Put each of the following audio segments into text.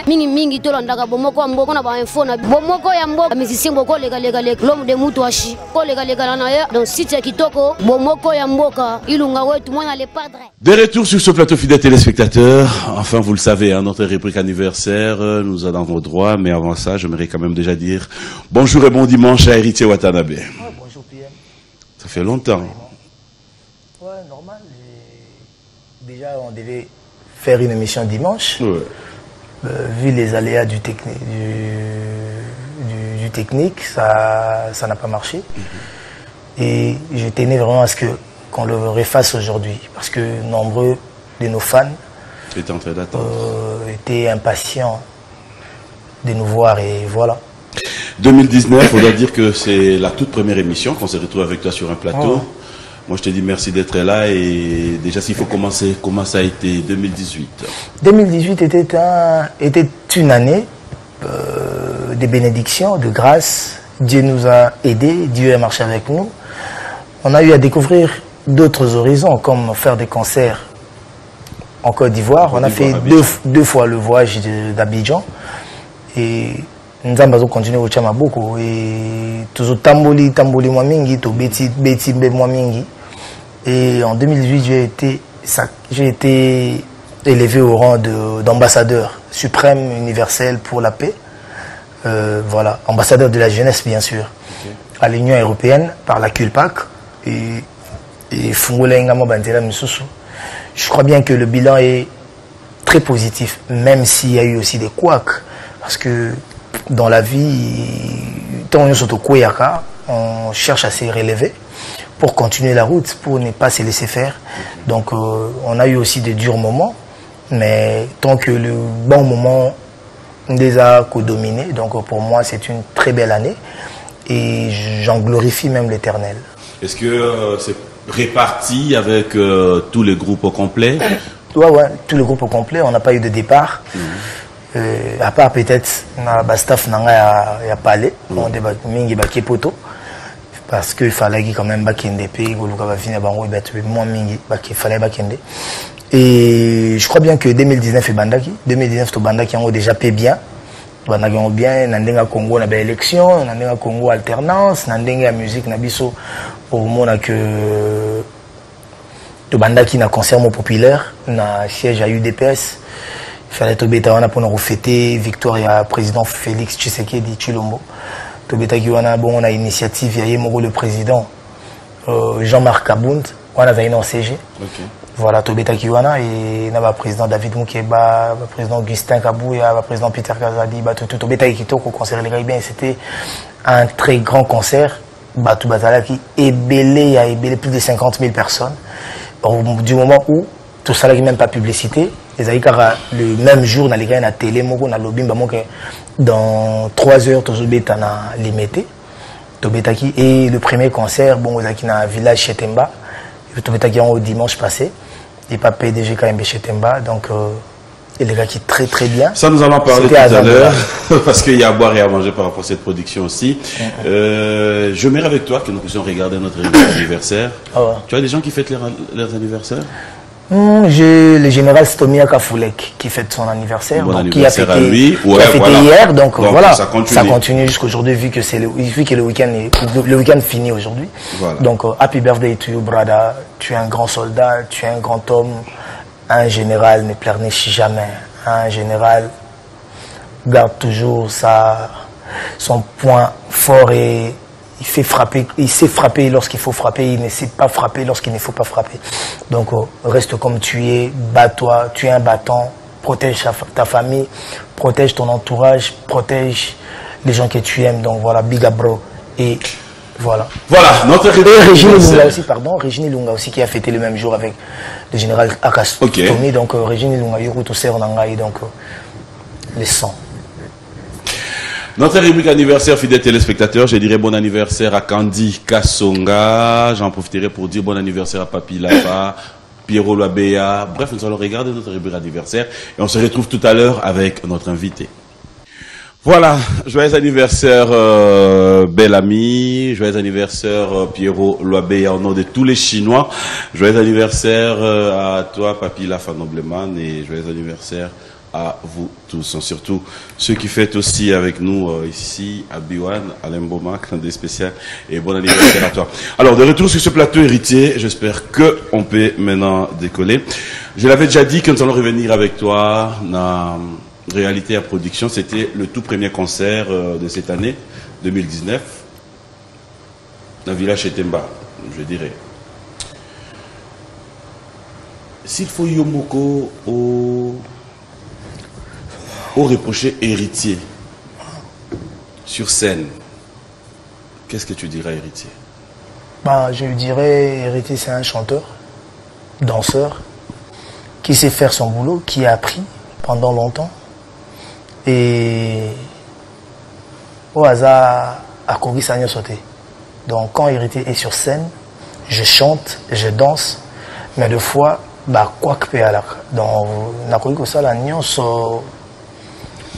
mingi mingi to landaka bomoko ya mboka na ba info na bomoko ya mboka musicien boko lega l'homme de Mutuashi ko lega na ya donc site kitoko bomoko ya mboka ilunga wetu mwana le padre. De retour sur ce plateau, fidèles téléspectateurs. Enfin, vous le savez, hein, notre rubrique anniversaire nous a dans vos droits, mais avant ça, j'aimerais quand même déjà dire bonjour et bon dimanche à Héritier Watanabe. Ouais, bonjour PM. Ça fait longtemps. Ouais, normal. Déjà, on devait faire une émission dimanche. Ouais. Vu les aléas du technique, ça n'a pas marché. Et je tenais vraiment à ce qu'on le refasse aujourd'hui. Parce que nombreux de nos fans étaient impatients de nous voir et voilà. 2019, on doit dire que c'est la toute première émission qu'on s'est retrouvé avec toi sur un plateau. Oh. Moi, je te dis merci d'être là et déjà, s'il faut commencer, comment ça a été 2018? 2018 était une année de bénédiction, de grâce. Dieu nous a aidés, Dieu a marché avec nous. On a eu à découvrir d'autres horizons, comme faire des concerts en Côte d'Ivoire. On a fait deux fois le voyage d'Abidjan. Et nous avons continué au Tchamaboko. Et toujours tamboli moi mingi, to beti moi mingi. Et en 2018, j'ai été élevé au rang d'ambassadeur suprême universel pour la paix. Voilà, ambassadeur de la jeunesse bien sûr, à l'Union européenne par la CULPAC. Et je crois bien que le bilan est très positif, même s'il y a eu aussi des couacs. Parce que dans la vie, on cherche à se relever pour continuer la route, pour ne pas se laisser faire. Donc on a eu aussi des durs moments, mais tant que le bon moment les a co-dominés, donc pour moi c'est une très belle année et j'en glorifie même l'Éternel. Est-ce que c'est réparti avec tous les groupes au complet? Ouais, tous les groupes au complet, on n'a pas eu de départ. À part peut-être le staff n'a pas allé, parce qu'il fallait quand même bakende pays, et je crois bien que 2019 est bandaki. 2019 to bandaki ont déjà payé bien. Bandaki ont bien. Nandenga Congo na élection, nandenga Congo alternance, nandenga musique na biso au moment que to bandaki na concert populaire na siège à UDPS. Il fallait to beta wana pour nous fêter victoire ya président Félix Tshisekedi Tshilombo. To beta ki wana bon on a initiative ya yemoko le président Jean-Marc Abound, on avait une CG. Okay. Voilà, Tobeta Kiwana et le président David Moukeba, le président Augustin Kabouya, le président Peter Kazadi, Tobeta Kitoko au concert Les Caribéens. C'était un très grand concert. Batou Bazalaki ébélé, il y a ébélé plus de 50 000 personnes. Du moment où tout ça n'a même pas publicité, les Aïkara, le même jour, dans les gars, dans la télé, dans le lobby, dans 3 heures, Tobeta n'a limité. Tobeta Ki et le premier concert, bon, dans le village Chetemba. Tobeta Ki au dimanche passé. Et pas PDG KMB chez Temba, donc et les gars qui très très bien. Ça nous allons parler tout à l'heure, parce qu'il y a à boire et à manger par rapport à cette production aussi. Je mets avec toi que nous puissions regarder notre anniversaire. Tu as des gens qui fêtent leurs anniversaires? J'ai le général Stomia Kafoulek qui fête son anniversaire, donc, qui a fêté, hier, donc voilà, ça continue jusqu'aujourd'hui vu que le week-end finit aujourd'hui. Voilà. Donc happy birthday to you brother, tu es un grand soldat, tu es un grand homme, un général ne pleurniche jamais, un général garde toujours son point fort et il sait frapper lorsqu'il faut frapper, il ne sait pas frapper lorsqu'il ne faut pas frapper. Donc reste comme tu es, bats-toi, tu es un battant, protège ta famille, protège ton entourage, protège les gens que tu aimes. Donc voilà, big up bro. Et voilà. Voilà, notre Régine Ilunga aussi qui a fêté le même jour avec le général Akas Tomi. Donc Régine Ilunga, Yuru Tousser Nangai, donc les sons. Notre rubrique anniversaire, fidèles téléspectateurs, je dirais bon anniversaire à Candy Kassonga. J'en profiterai pour dire bon anniversaire à Papi Lapa, Pierrot Loabea. Bref, nous allons regarder notre rubrique anniversaire et on se retrouve tout à l'heure avec notre invité. Voilà, joyeux anniversaire bel ami, joyeux anniversaire Pierrot Loabea au nom de tous les Chinois. Joyeux anniversaire à toi Papi Lapa Nobleman et joyeux anniversaire à vous tous, surtout ceux qui fêtent aussi avec nous ici à Biwan, Alain Boma, Clandé spécial, et bon anniversaire à toi. Alors, de retour sur ce plateau héritier, j'espère que on peut maintenant décoller. Je l'avais déjà dit que nous allons revenir avec toi dans Réalité à Production. C'était le tout premier concert de cette année, 2019, dans le village Chetemba, je dirais. S'il faut Yomoko au reprocher héritier sur scène, qu'est-ce que tu dirais héritier? Bah, je dirais héritier, c'est un chanteur, danseur, qui sait faire son boulot, qui a appris pendant longtemps. Et au hasard, à Kogi Sanyo sauté. Donc quand héritier est sur scène, je chante, je danse, mais deux fois, bah quoi que donc na koyi ko sala nyonso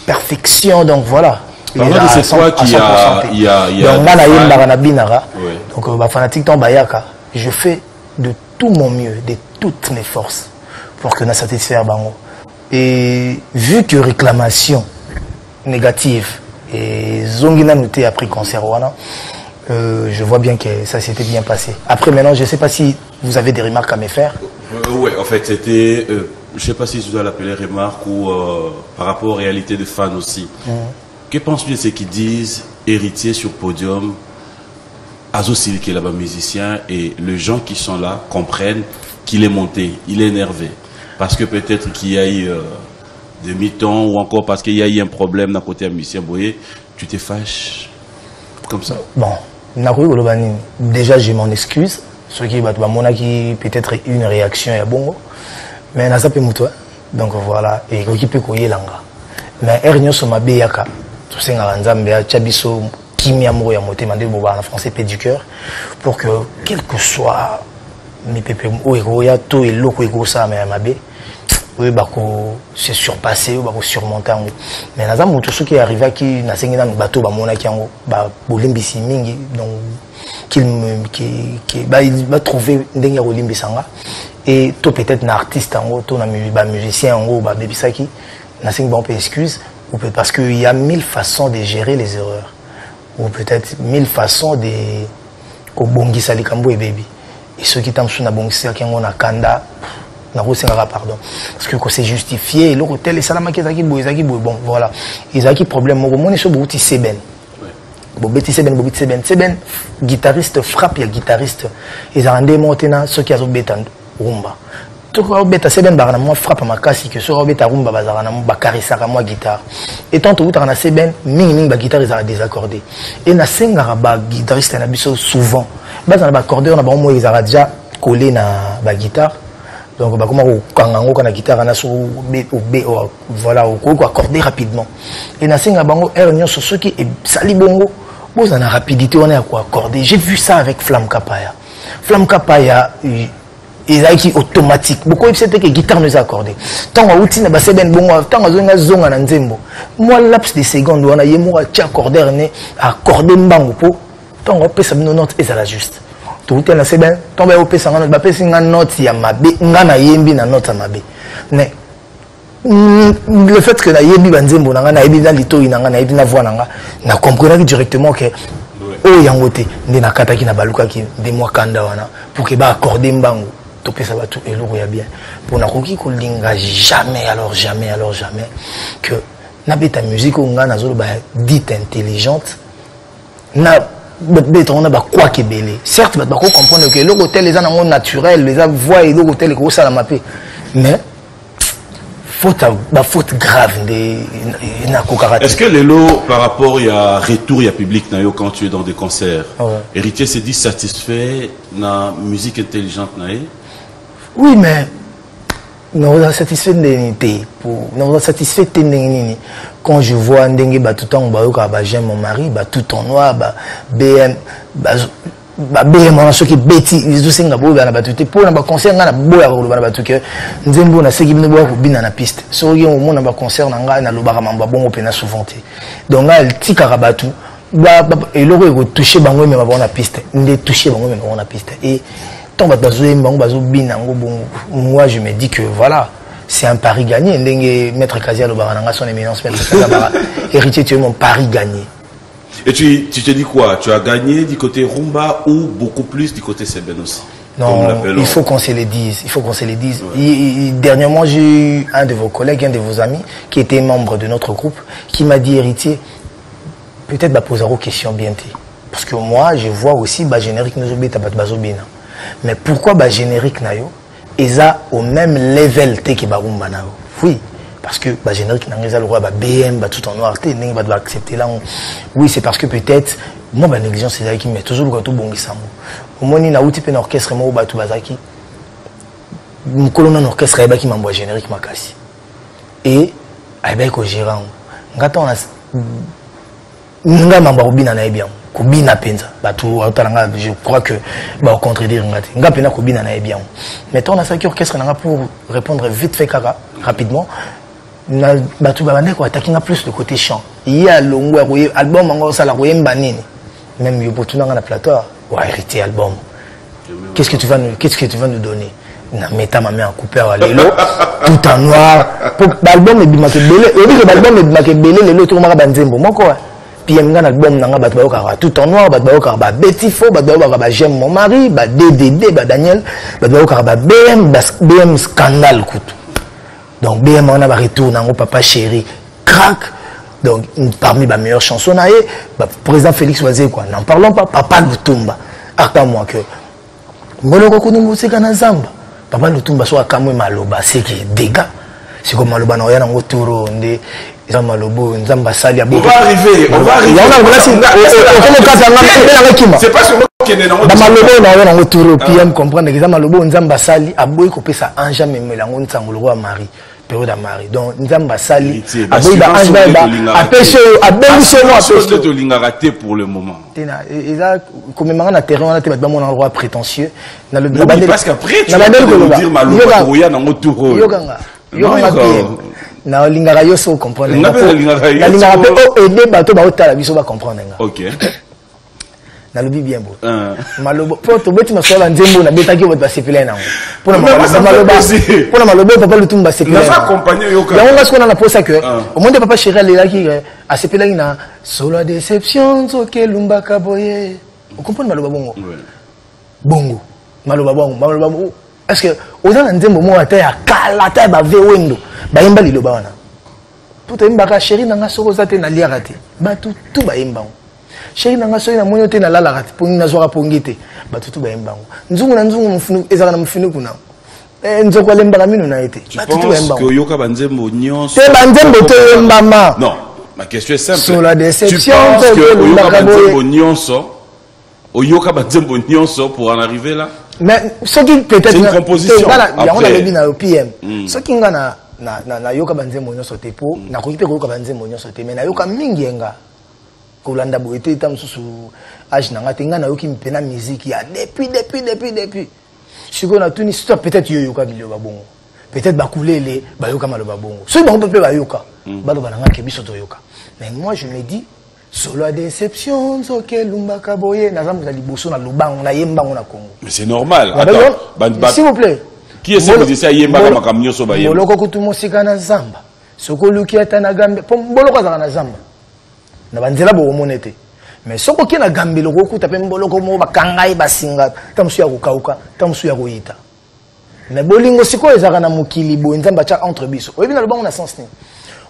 perfection, donc voilà. Parlant de cette fois qui il y a donc ngana yemba na binara. Donc bah fanatique ton bayaka, je fais de tout mon mieux, de toutes mes forces pour que na satisfaire bango. Et vu que réclamation négative et zongina noté après concert wana, je vois bien que ça s'était bien passé. Après maintenant, je ne sais pas si vous avez des remarques à me faire. Oui, en fait, c'était, je ne sais pas si je dois l'appeler remarque ou par rapport aux réalités de fans aussi. Que penses-tu de ceux qui disent héritier sur podium, Azosil qui est là-bas musicien, et les gens qui sont là comprennent qu'il est monté, il est énervé. Parce que peut-être qu'il y a eu des mi-temps ou encore parce qu'il y a eu un problème d'un côté à musicien Boye, tu te fâches comme ça. Bon, déjà je m'en excuse. Ce qui va peut-être une réaction à bongo, mais n'a pas mouton. Donc voilà, et qui peut couiller l'anga. Mais ernyo soma beyaka, tout ça en nzambe a chabiso kimi amour ya moté mandé boba en français paix du cœur, pour que quel que soit mes pépé ou egoya to et loko ego ça mais mabe, oui bako se surpasser ou bako surmonter. Mais n'a pas tout ce qui est arrivé qui n'a sengi na bateau ba mona ki ango ba bolimbisi mingi donc il va trouver ndenge Rolimbi Sanga et toi peut-être un artiste en gros, un musicien en gros, Bébisaki, n'a pas de excuse ou peut parce qu'il y a 1000 façons de gérer les erreurs ou peut-être 1000 façons de bongi salikambo et baby et ceux qui t'ont sur na bongi salikambo na kanda na rosengara pardon parce que c'est justifié l'hôtel et salama qui est bon voilà ils ont qui problème mon mon est sur beaucoup seben Bobeti Seben, guitariste frappe, il y a guitariste. Ils ont rendu maintenant ceux qui ont bêta rumba. Tout le monde bêta Seben, moi frappe ma casse, que ceux qui bêta rumba, bakarisa moi guitare. Et tant que vous avez Seben, ming ba guitare ils ont désaccordé. Et na sengara ba guitariste na biso souvent. Bah dans ba accordeur na ba moi ils ont déjà collé na ba guitare. Donc bah comment au kangango quand la guitare na sur voilà au accorder rapidement. Et na sengara bango ernyo sur ceux qui sali bongo. Vous en a rapidité, on est à quoi accorder. J'ai vu ça avec Flamme Kapaya. Flamme Kapaya, ils ont qui automatique. Beaucoup c'était que guitare nous a accordé. Tant que outil n'a pas ben bon, tant que zone a zone en nzembo. Moi laps de secondes on a yemo à accorder ne accorder mbango po. Tant que pesa nos notes et ça la juste. Tout est na seben, tant que pesa ngana ba pesa ngana note ya mabe, ngana yembi na note mabe. Mais le fait que la yebi banzembo nanga na yebi na lito inanga na yebi na voix nanga na comprenait directement que oh yangote ndi na kata ki na baluka ki de moi kanda wana pour que ba accorder mbango to pesa batu eloko ya bien pour na koki ko linga jamais que na beta musique nga na zolo ba dite intelligente na beta on a ba quoi que belé certes ba ko comprendre que le hôtel les en naturel les voix et le hôtel ko sala mapé mais faute grave est-ce que les lots par rapport il y a retour il y a public quand tu es dans des concerts héritier s'est dit satisfait na musique intelligente oui mais nous satisfait nous satisfait quand je vois ndenge ba tout temps ba j'aime mon mari ba tout en noir ba BM ceux qui bêtis ils aussi nga boya na batuté pour na ba concert nga na boya ko na batuké nzembo na seki bino boya ko bina na piste so ki au monde na ba concert na nga na lobaka mamba bongo pena souvent donc elle tika rabatu ba et loko ko toucher bango mais ba na piste ndé toucher bango mais na piste et tant ba bazo bango bazo bina ngo bon moi je me dis que voilà c'est un pari gagné. Maître Kazia Lobaranga, son éminence, Maître Kazia, héritier, tu es mon pari gagné. Et tu te dis quoi? Tu as gagné du côté rumba ou beaucoup plus du côté Seben aussi? Non, il faut qu'on se le dise. Il faut qu'on se le dise. Ouais. Dernièrement, j'ai eu un de vos collègues, un de vos amis, qui était membre de notre groupe, qui m'a dit, héritier, peut-être va poser une question bien. Parce que moi, je vois aussi bah générique nous obéit à bazobina. Mais pourquoi bah générique nayo ils a au même level te que barumba nao? Oui, parce que bah générique n'a le roi bah BM bah tout en noir te n'est pas accepter là. Oui, c'est parce que peut-être moi bah négligence c'est là qui met toujours le tout bon qui s'amou. Au moins na outil pen orchestre moi bah tout bazaki. Mon colonne orchestre bah qui m'envoie générique makasi. Et avec ko gérant. Ngata on a nga mamba obina na bien. Kobina penza batou autalanga je crois que bah au contredire ngati nga pena kobina na bien. Mettons on a ça qui orchestre nanga pour répondre vite fait kaka rapidement. Na batou ba bande ko attaquer plus le côté chant. Il y a longwa ko album ngo sala ko yemba nini. Même yo potuna na plateau ou hérité album. Qu'est-ce que tu vas nous donner? Na meta ma main en couper à lelo tout en noir. Pour l'album et bimake belé, et dit que l'album et bimake belé lelo tout mara banzembo moko. Puis un album nanga bat ba tout en noir, bat ba Betty Fo, bat ba j'aime mon mari, ba DDD, ba Daniel, bat ba BM scandale coûte. Donc BM on a ba retour nango papa chéri, crack. Donc parmi les meilleures chansons naé, ba président Félix Oazé quoi. N'en parlons pas, papa Lutumba. Attends moi que Moloko kunungu c'est kana zamba. Papa Lutumba so akamwe maloba c'est qui dégâts. C'est comme maloba na yana ngoturo ndé. On va arriver, on va arriver. C'est pas sur qui est dans le retour PM comprendre que Zamalobo Nzamba Sali a boy coupé ça en jamais melango Nzangolo à Marie, période à Marie. Donc Nzamba Sali a boy ba Anjaba a pêché a bénissé moi pêché de linga raté pour le moment. Et là comme maintenant na terrain on a été ba mon endroit prétentieux na le parce qu'après tu vas dire Maloba Koya na retour. Yoganga na lingara yoso comprendre na lingara pe o aider bato ba otala biso ba comprendre nga. OK. Na lobi bien beau. Malobo po to beti masola nzembo na betaki bot ba sepela na. Pona malobo papa Lutumba sepela. Na va accompagner yoka. Ya on va ce qu'on a posa que au monde papa chéri là qui a sepela na solo déception zoke lumba kaboye. Vous comprenez maloba bongo? Bongo. Maloba bongo. Est-ce que aux ans nzembo mo ata ya kala ta ba vewendo. Bayemba liloba wana tout embaka chéri nanga soko zate na liarate batu tout bayemba chéri nanga soyi na monyote na lalarate pongi na zwaka pongite batu tout bayemba nzungu na nzungu mufunu ezaka na mufunu kuna nzoko lembaka mino na ete batu tout bayemba que yoka banzembo nyonso te banzembo te mbama non ma question est simple sur la déception que yoka banzembo nyonso oyoka banzembo nyonso pour en arriver là mais ce qui peut-être c'est une composition après on a le bina au PM ce qui ngana na yoka banzembo nyonso te po na koki pe yoka banzembo nyonso te mais na yoka mingi enga kolanda boete etam susu age nanga te nga na yoki mpena musique ya depuis siko na tuni stop peut-être yoka biloba bongo peut-être bakulele ba yoka maloba bongo so ba peut ba yoka ba do bananga ke biso to yoka mais moi je me dis solo à déception zoke lumba kaboye na zambu za liboso na lubango na yembango na Congo mais c'est normal attends s'il vous plaît. Qui est ce musicien yemba kama kamnyo so ba yemba? Boloko kutumosika na zamba. Soko luki ata na gambe. Boloko za na zamba. Na banzela bo monete. Mais soko ki na gambe loko kuta pe boloko mo bakangai basinga. Tamsu ya kukauka, tamsu ya koyita. Mais bolingo siko ezaka na mukili bo nzamba cha entre biso. Oyebi na lobango na sens ni.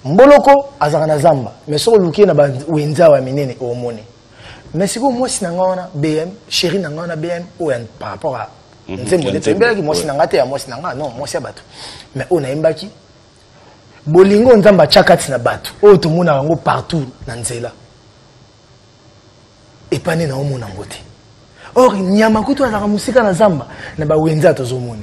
Mboloko azaka na zamba. Mais soko luki na ba wenza wa minene o mone. Mais siko moi sinanga BM, chéri nanga BM o par rapport à nzembo nzembelaki mwasi nanga te ya mwasi nanga non mwasi ya bato mais on a embaki bolingo nzamba chakati na bato o to mona ngo partout na nzela epane na omona ngote or nyama kutu azaka musika na zamba na ba wenza tozo mone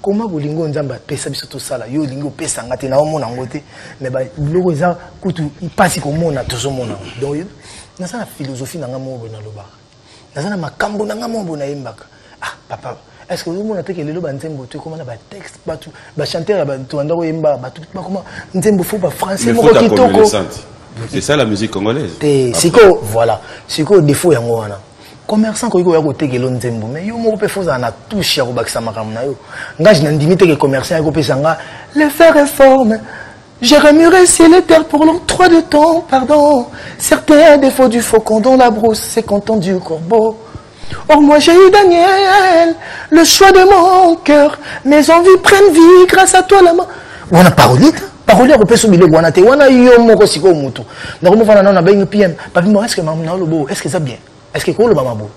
koma bolingo nzamba pesa biso to sala yo lingo pesa ngate na omona ngote mais ba loko za kutu ipasi ko mona tozo mona donc na sana philosophie nanga mobo na loba na sana makambo nanga mobo na embaka papa est-ce que vous avez que les lois nzembo tu comment ba texte ba tout ba chanteur ba tu anda yemba ba tout ba comment nzembo faut pas français mo kitoko c'est ça la musique congolaise c'est quoi voilà c'est quoi défaut yango wana commerçant ko yako teke lo nzembo mais yo moko pe foza na touche ya ko bakisa makambo na yo nga je n'indimite que commerçant yako pesa nga les faire réforme j'ai remué ciel et terre pour l'octroi de temps pardon certains défauts du faucon dans la brousse c'est content du corbeau. Or moi j'ai eu Daniel le choix de mon cœur mes envies prennent vie grâce à toi la main on a parolé parolier ko peso biloko wana te wana yo moko siko mutu ndako mo fana na bengi PM papi mo est-ce que maman na lobo est-ce que ça bien est-ce que ko lo mama bo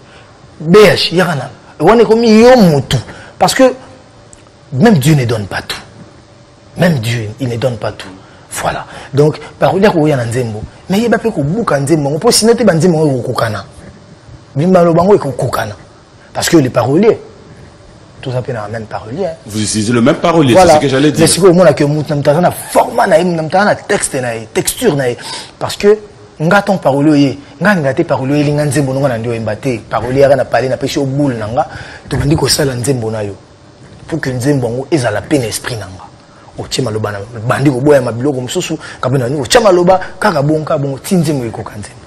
BH yakana wana ko mi yo mutu parce que même Dieu ne donne pas tout même Dieu il ne donne pas tout voilà donc parolier ko yana nzembo mais yeba pe ko buka nzembo po sinon te banzembo ko kokana bimba lo bango ko kokana parce que les paroliers tout ça peut dans la même parolier. Vous utilisez le même parolier, voilà. C'est ce que j'allais dire. Mais c'est que moi que nous na format na texte na texture na parce que ngaton parolier ngate parolier linga nzembo na ndio embate parolier na parler na pêcher au boule nanga to bandi ko sala nzembo na yo pour que nzembo ngo ezala peine esprit nanga o chema loba na bandi ko boya mabiloko mususu kabena ni o chema loba kaka bonka bongo tinzembo iko kanzembo.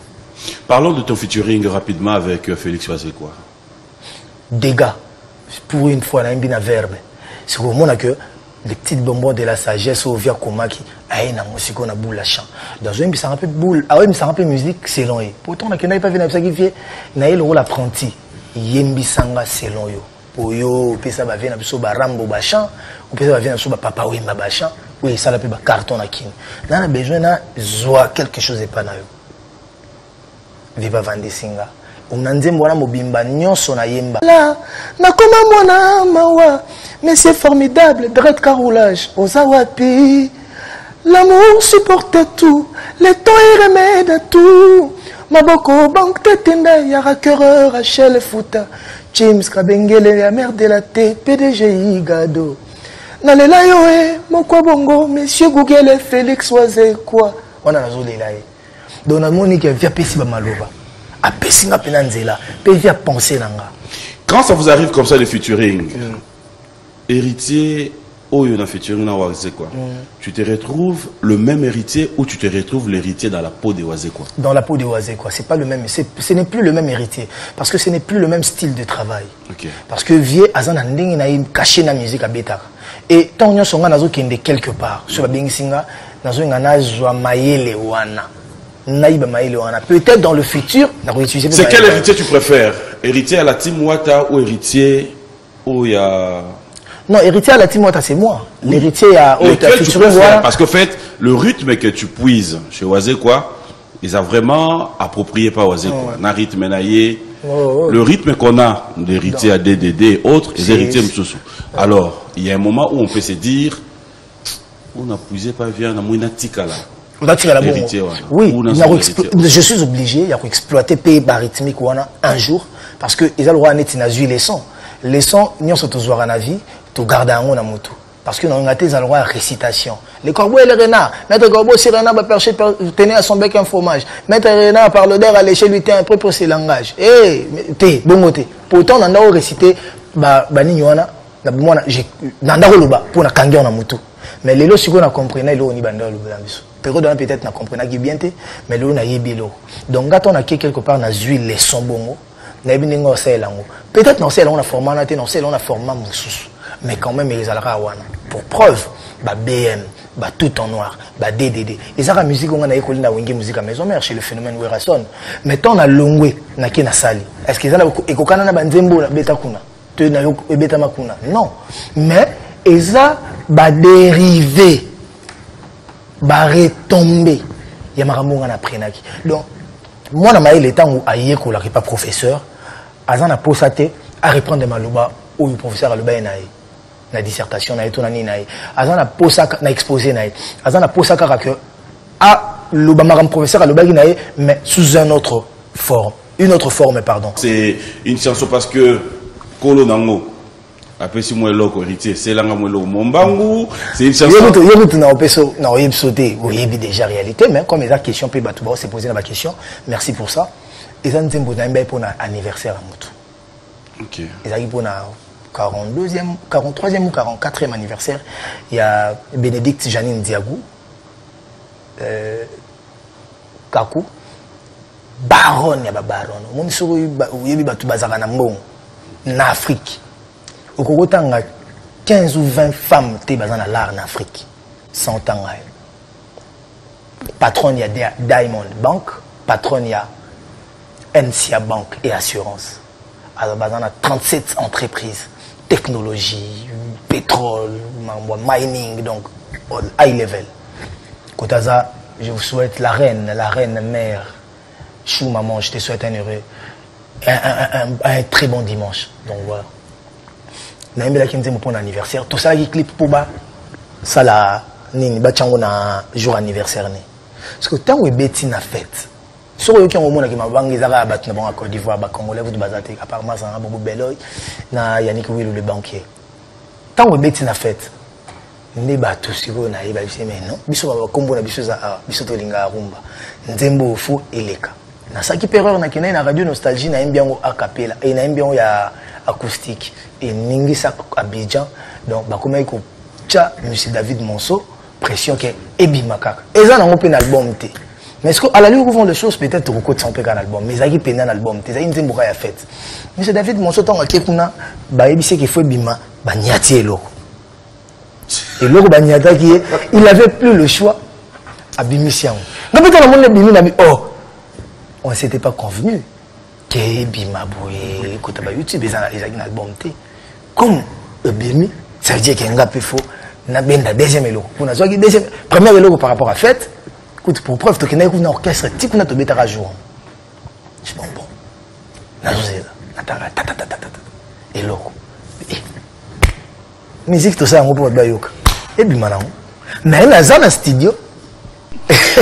Parlons de ton featuring rapidement avec Félix Wazekwa. Dégâts. Pour une fois, on a un verbe. C'est au moment que les petites bonbons de la sagesse au via Komaki, aïe, na musique on a boule la chant. Dans un un peu boule, ah ouais, mais ça un peu musique, c'est long. Pourtant, on n'a pas vu ça qui fait, on a le rôle apprenti. Yembi sanga c'est long yo. Pour yo, puis ça va venir sur barambo bachan, ou puis ça va venir sur papa oui ma bachan, oui ça la peut carton à kin. Là on a besoin na zoa quelque chose et pas na yo. Viva vande singa. Unanzembo wana mobimba nyonso na yemba là nakoma mwana mawa mais c'est formidable dread caroulage ozawapi l'amour supporte tout le temps est remède à tout maboko banque tetenda ya raqueur Rachel Fouta James Kabengele la mère de la T PDG Igado nalela yo mokwa bongo monsieur Google Félix Wazekwa wana nazolela donc na moni que via pesi ba maloba. Quand ça vous arrive comme ça, le featuring, héritier, featuring, tu te retrouves le même héritier ou tu te retrouves l'héritier dans la peau de Wazekwa? Dans la peau de Wazekwa, c'est pas le même, ce n'est plus le même héritier parce que ce n'est plus le même style de travail. Okay. Parce que vieux azana ndenge na caché na musique à Betara et tant on songa nazo kende quelque part sur la bengisinga nazo ngana zwa mayele wana. Peut-être dans le futur, c'est quel héritier tu préfères? Héritier à la Team Wata ou héritier où il y a... Non, héritier à la Team Wata, c'est moi. Oui. L'héritier à parce qu'en fait, le rythme que tu puises chez Wazekwa, ils ont vraiment approprié par Wazekwa. Na rythme naïe. Le rythme qu'on a d'héritier à DDD et autres, les héritiers Moussoussou. Alors, il y a un moment où on peut se dire, on a puisé pas bien, on a mouina tikala. Oui, je suis obligé d'exploiter pays barythmique un jour parce que ils ont le droit de les sons. Les sons, nous sommes tous en vie, tu gardes un mot dans moto. Parce que nous avons le droit à récitation. Les corbeaux et les renards. Maître corbeau, si renard va percher, tenir à son bec un fromage. Maître renard parle d'air à l'échelle lui un peu pour ses langages. Eh, t'es, bon côté. Pourtant, on a récité, bani yana, nandaro loba, pour na kangion na moto. Mais les lots, si on a compris, les lots, on y bandera peut-être n'a compris qui bien mais l'eau n'a yébilo donc quand on a quelque part n'a huile les sons bongo n'a bien n'engo c'est lango peut-être non c'est là on a formé non c'est là on a formé moussous mais quand même ils allaient wana pour preuve bah BM bah tout en noir bah DDD et ça la musique on a école na wingi musique à maison mère chez le phénomène Werason mais tant na longwe na kina sali est-ce qu'ils allaient ekokana na banzembo na beta kuna te na yo beta makuna non mais ça bah dérivé va retomber. Il y a maramou na prenaki. Donc moi na maï le temps où aïe ko la pas professeur, azana posate à reprendre maloba ou le professeur aloba naï. Na dissertation na eto na ni naï. Azana posaka na exposé naï. Azana posaka que a le maram professeur aloba naï mais sous une autre forme. Une autre forme pardon. C'est une chanson parce que Kolo Nango après si moi loko héritier c'est là moi loko mombangu c'est une chanson yébutu na opeso na oyeb sauter oyebi déjà réalité mais comme les questions peut batu ba se poser la question merci pour ça et ça nzembo na mba pour anniversaire à mutu OK et ça pour na 42e 43e ou 44e anniversaire il y a Bénédicte Janine Diagou Kakou baronne ya babaronne. Mon soro yebi batu bazaka na mbongo na Afrique. Okokotanga 15 ou 20 femmes te bazana l'art en Afrique. 100 ans. Patron il y a Diamond Bank, patron il y a NCA Bank et assurance. Alors bazana 37 entreprises, technologie, pétrole, mining, donc high level. Kotaza, je vous souhaite la reine mère, chou maman, je te souhaite un heureux, un très bon dimanche. Donc voilà. Naïmé la kinze mon anniversaire, tout ça qui clip pour bas, ça la nini bachango na jour anniversaire ni. Parce que tant que beti na fête, sur le qui ont au monde qui m'a bangé zara bat na bon à Côte d'Ivoire, ba Congolais vous de bazate, apparemment ça a beaucoup beloy, na Yannick Will le banquier. Tant que beti na fête, ne ba tout si vous na iba bisi mais non, biso ba kombo na biso za biso to linga rumba, nzembo fou eleka. Na ça qui peur na kena na radio nostalgie na imbiango a cappella et na imbiango ya acoustique et Ningisa Abidjan donc bakoma ko tcha monsieur David Monceau pression que ebi makaka et ça na un album té mais est-ce que à la lieu vont les choses peut-être au côté sans un album mais ça qui peine un album té ça une nzembo ya fête monsieur David Monceau tant que kuna ba ebise qu'il faut bima ba nyati eloko et loko ba nyata qui il avait plus le choix abimisian donc peut-être le monde bimi na oh on s'était pas convenu que bima boye écoute ba YouTube ils ont un album té comme bimi ça veut dire qu'il y a un peu faux na benda deuxième elo kuna zo ki deuxième premier elo par rapport à fête écoute pour preuve to kena ku na orchestre type na to betara jour je bon na zo na ta elo musique tout ça on peut ba yoka et bima na mais na za na studio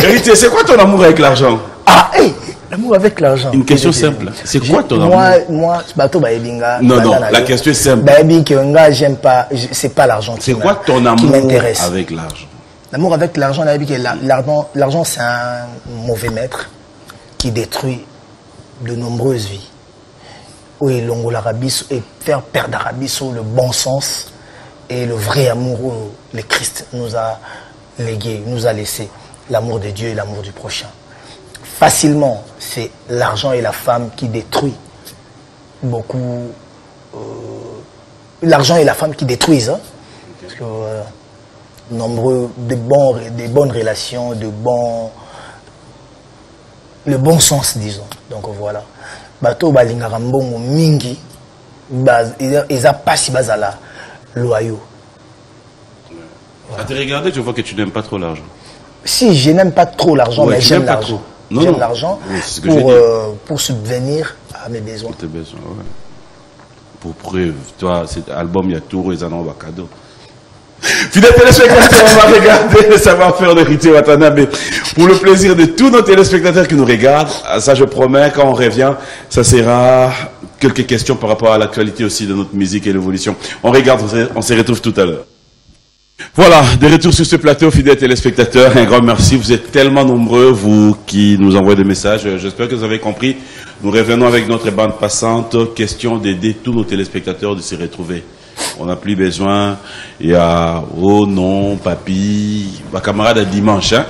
Héritier, c'est quoi ton amour avec l'argent? Ah hey l'amour avec l'argent. Une question simple. C'est quoi ton amour? Moi, bateau baebinga. Non, la question est simple. Baebinga, j'aime pas, c'est pas l'argent qui m'intéresse. C'est quoi ton amour avec l'argent? L'amour avec l'argent, l'argent c'est un mauvais maître qui détruit de nombreuses vies. Oui, l'ongo l'arabiso et faire perdre l'arabiso le bon sens et le vrai amour où le Christ nous a légué, nous a laissé l'amour de Dieu et l'amour du prochain. Facilement, c'est l'argent et la femme qui détruisent beaucoup. L'argent et la femme qui détruisent. Hein, parce que nombreux, des bonnes relations, le bon sens, disons. Donc voilà. Bato balingaraambongo mingi, ils a pas si bazala loyaux. À te regarder, je vois que tu n'aimes pas trop l'argent. Si, je n'aime pas trop l'argent, ouais, mais j'aime l'argent. J'aime l'argent pour subvenir à mes besoins. Tes besoins, ouais. Pour preuve, toi, cet album, il y a tout, ils en ont un cadeau. Fidèles téléspectateurs, on va regarder le savoir-faire d'Héritier Watanabe. Pour le plaisir de tous nos téléspectateurs qui nous regardent, ça je promets, quand on revient, ça sera quelques questions par rapport à l'actualité aussi de notre musique et l'évolution. On regarde, on se retrouve tout à l'heure. Voilà, de retour sur ce plateau, fidèles téléspectateurs, un grand merci. Vous êtes tellement nombreux, vous qui nous envoyez des messages. J'espère que vous avez compris. Nous revenons avec notre bande passante. Question d'aider tous nos téléspectateurs de se retrouver. On n'a plus besoin. Il y a, oh non, papy, ma camarade à dimanche, hein.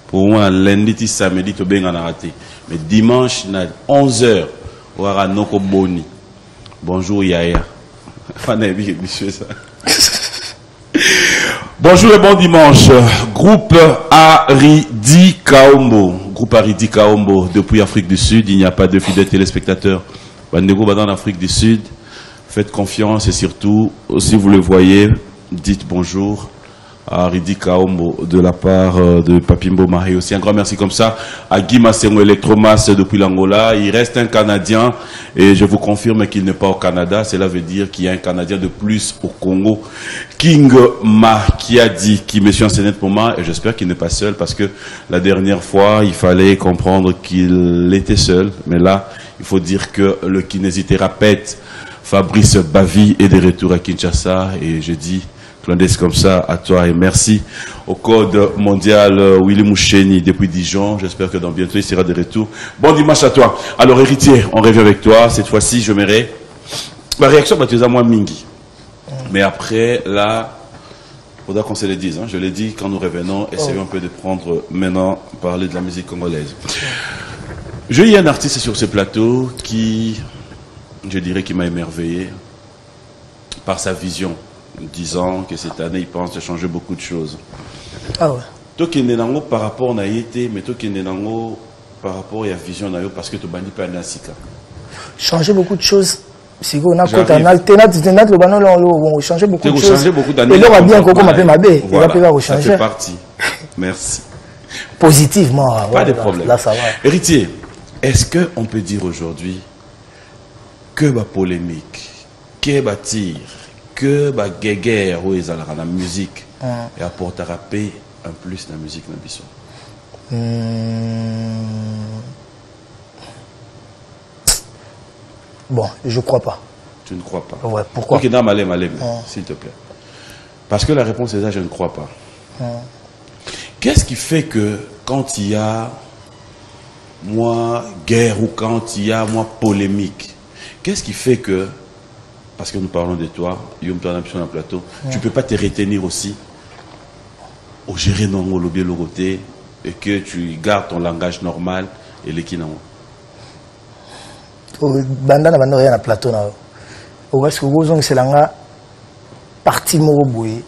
Pour moi, lundi, samedi, tout bien, on a raté. Mais dimanche, à 11h, on aura Noko Boni. Bonjour, Yaya. Bonjour et bon dimanche. Groupe Aridi Kaombo. Groupe Aridi Kaombo depuis Afrique du Sud. Il n'y a pas de fidèles téléspectateurs. Bandego dans l'Afrique du Sud. Faites confiance et surtout, si vous le voyez, dites bonjour à Aridi Kaombo de la part de Papimbo Marie aussi. Un grand merci comme ça à Guy Massengo Electromas depuis l'Angola. Il reste un Canadien et je vous confirme qu'il n'est pas au Canada. Cela veut dire qu'il y a un Canadien de plus au Congo. King Ma qui a dit, qui me suit enseigné pour moi et j'espère qu'il n'est pas seul parce que la dernière fois il fallait comprendre qu'il était seul. Mais là, il faut dire que le kinésithérapeute Fabrice Bavi est de retour à Kinshasa et je dis Clandès comme ça à toi et merci au code mondial Willy Moucheni depuis Dijon. J'espère que dans bientôt il sera de retour. Bon dimanche à toi. Alors Héritier, on revient avec toi. Cette fois-ci, je m'irai. Ma réaction, bah, tu es à moi Mingi. Mais après, là, il faudra qu'on se le dise. Hein. Je l'ai dit quand nous revenons. Essayons un peu de prendre maintenant, parler de la musique congolaise. J'ai eu un artiste sur ce plateau qui, je dirais, qui m'a émerveillé par sa vision, disant que cette année, il pense de changer beaucoup de choses. Ah ouais. Toi qui es nango par rapport à été, mais toi qui es nango par rapport à la vision nayo parce que tu bandi pas nasika. Changer beaucoup de choses. Si on a côté un alternat le banon on changer beaucoup de choses. Changer beaucoup d'années. Et là on va bien qu'on m'appelle ma bé, il va pas changer. Ça fait partie. Merci. Positivement. Pas de problème. Là ça va. Héritier, est-ce que on peut dire aujourd'hui que la polémique, que la tir, que la guerre où ils ont la musique et apporter à paix un plus dans la musique dans Bissau? Bon, je crois pas. Tu ne crois pas? Ouais, pourquoi? Ok, non, s'il te plaît. Parce que la réponse est là, je ne crois pas. Qu'est-ce qui fait que quand il y a moi guerre ou quand il y a moi polémique, qu'est-ce qui fait que, parce que nous parlons de toi, Yom Tana sur un plateau, tu ne peux pas te retenir aussi au gérer non au lobby le côté et que tu gardes ton langage normal et l'équilibre? Banda na banda rien na plateau na. Ou est-ce que vous avez c'est langa parti moko boye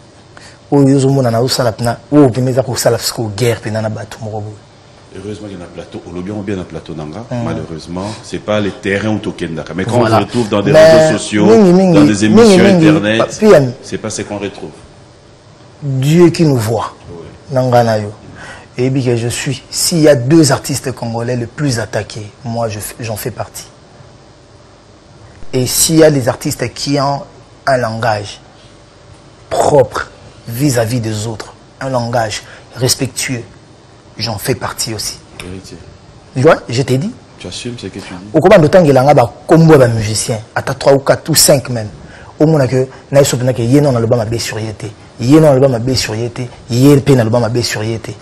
o yozo mona na usala pna o pemeza ko sala fsko guerre pena na batu moko boye. Heureusement qu'il y a un plateau, au lobby on bien un plateau nanga. Malheureusement, c'est pas les terrains où tokendaka. Mais quand on se retrouve dans des réseaux sociaux, dans des émissions internet, c'est pas ce qu'on retrouve. Dieu qui nous voit. Nanga na yo. Et bien que je suis, s'il y a 2 artistes congolais les plus attaqués, moi j'en fais partie. Et s'il y a des artistes qui ont un langage propre vis-à-vis des autres, un langage respectueux, j'en fais partie aussi. Héritier. Tu vois, je t'ai dit. Tu assumes ce que tu dis. Au combat de temps, il y a un combo de musiciens, à 3 ou 4 ou 5 même. Au moins que il y a un album à B sur Yété, il y a un album à B sur Yété, il y a un album à B sur Yété.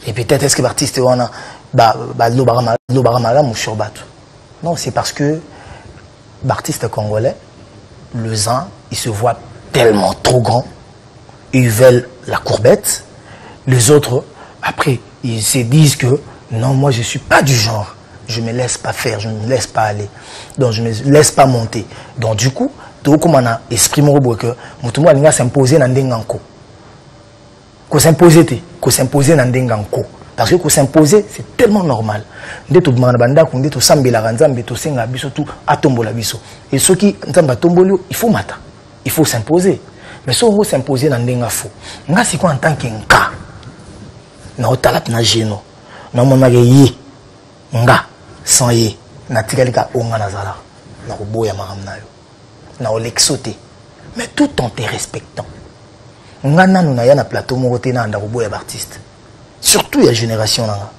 Et peut-être est-ce que l'artiste on a non, c'est parce que l'artiste congolais, le zan, il se voit tellement trop grand, ils veulent la courbette. Les autres, après, ils se disent que non, moi je ne suis pas du genre, je ne me laisse pas faire, je ne me laisse pas aller, donc je ne me laisse pas monter. Donc du coup, tout comme on a exprimé que tout le monde va s'imposer dans Ndenganko. Qu'on s'imposer dans Ndenganko. Parce que s'imposer, c'est tellement normal. Et ceux qui il faut mater, il faut s'imposer. Mais si on veut s'imposer dans des faux, c'est quoi en tant qu'un cas? Na otalap na geno, na mona ye, nga sans ye, na tikalika onga nazala, na oboya maramnayo, na olexote, mais tout en te respectant. Nga nanu na ya na plateau morote na anda oboya artiste. Surtout il y a génération là.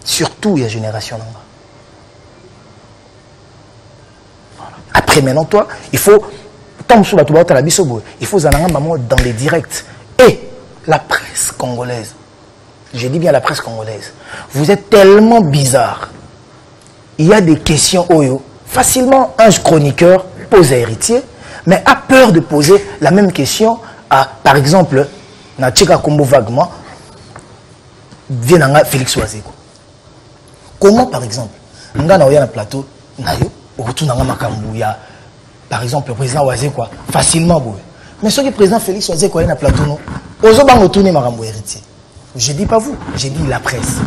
Surtout il y a génération là. Après maintenant toi, il faut tant sur la touba la bisobo, il faut zananga maman dans les directs et la presse congolaise. Je dis bien la presse congolaise. Vous êtes tellement bizarre. Il y a des questions oyo. Facilement un chroniqueur pose à Héritier, mais a peur de poser la même question à par exemple na Tcheka Kombo vaguement vient Félix Wazeko. Comment par exemple, nga na oya na plateau na yo, retour na makambu ya par exemple le président Wazeko facilement boue. Mais ce que le président Félix Wazeko na plateau no, ozo bango tourner makambu Héritier. Je dis pas vous, j'ai dit la presse.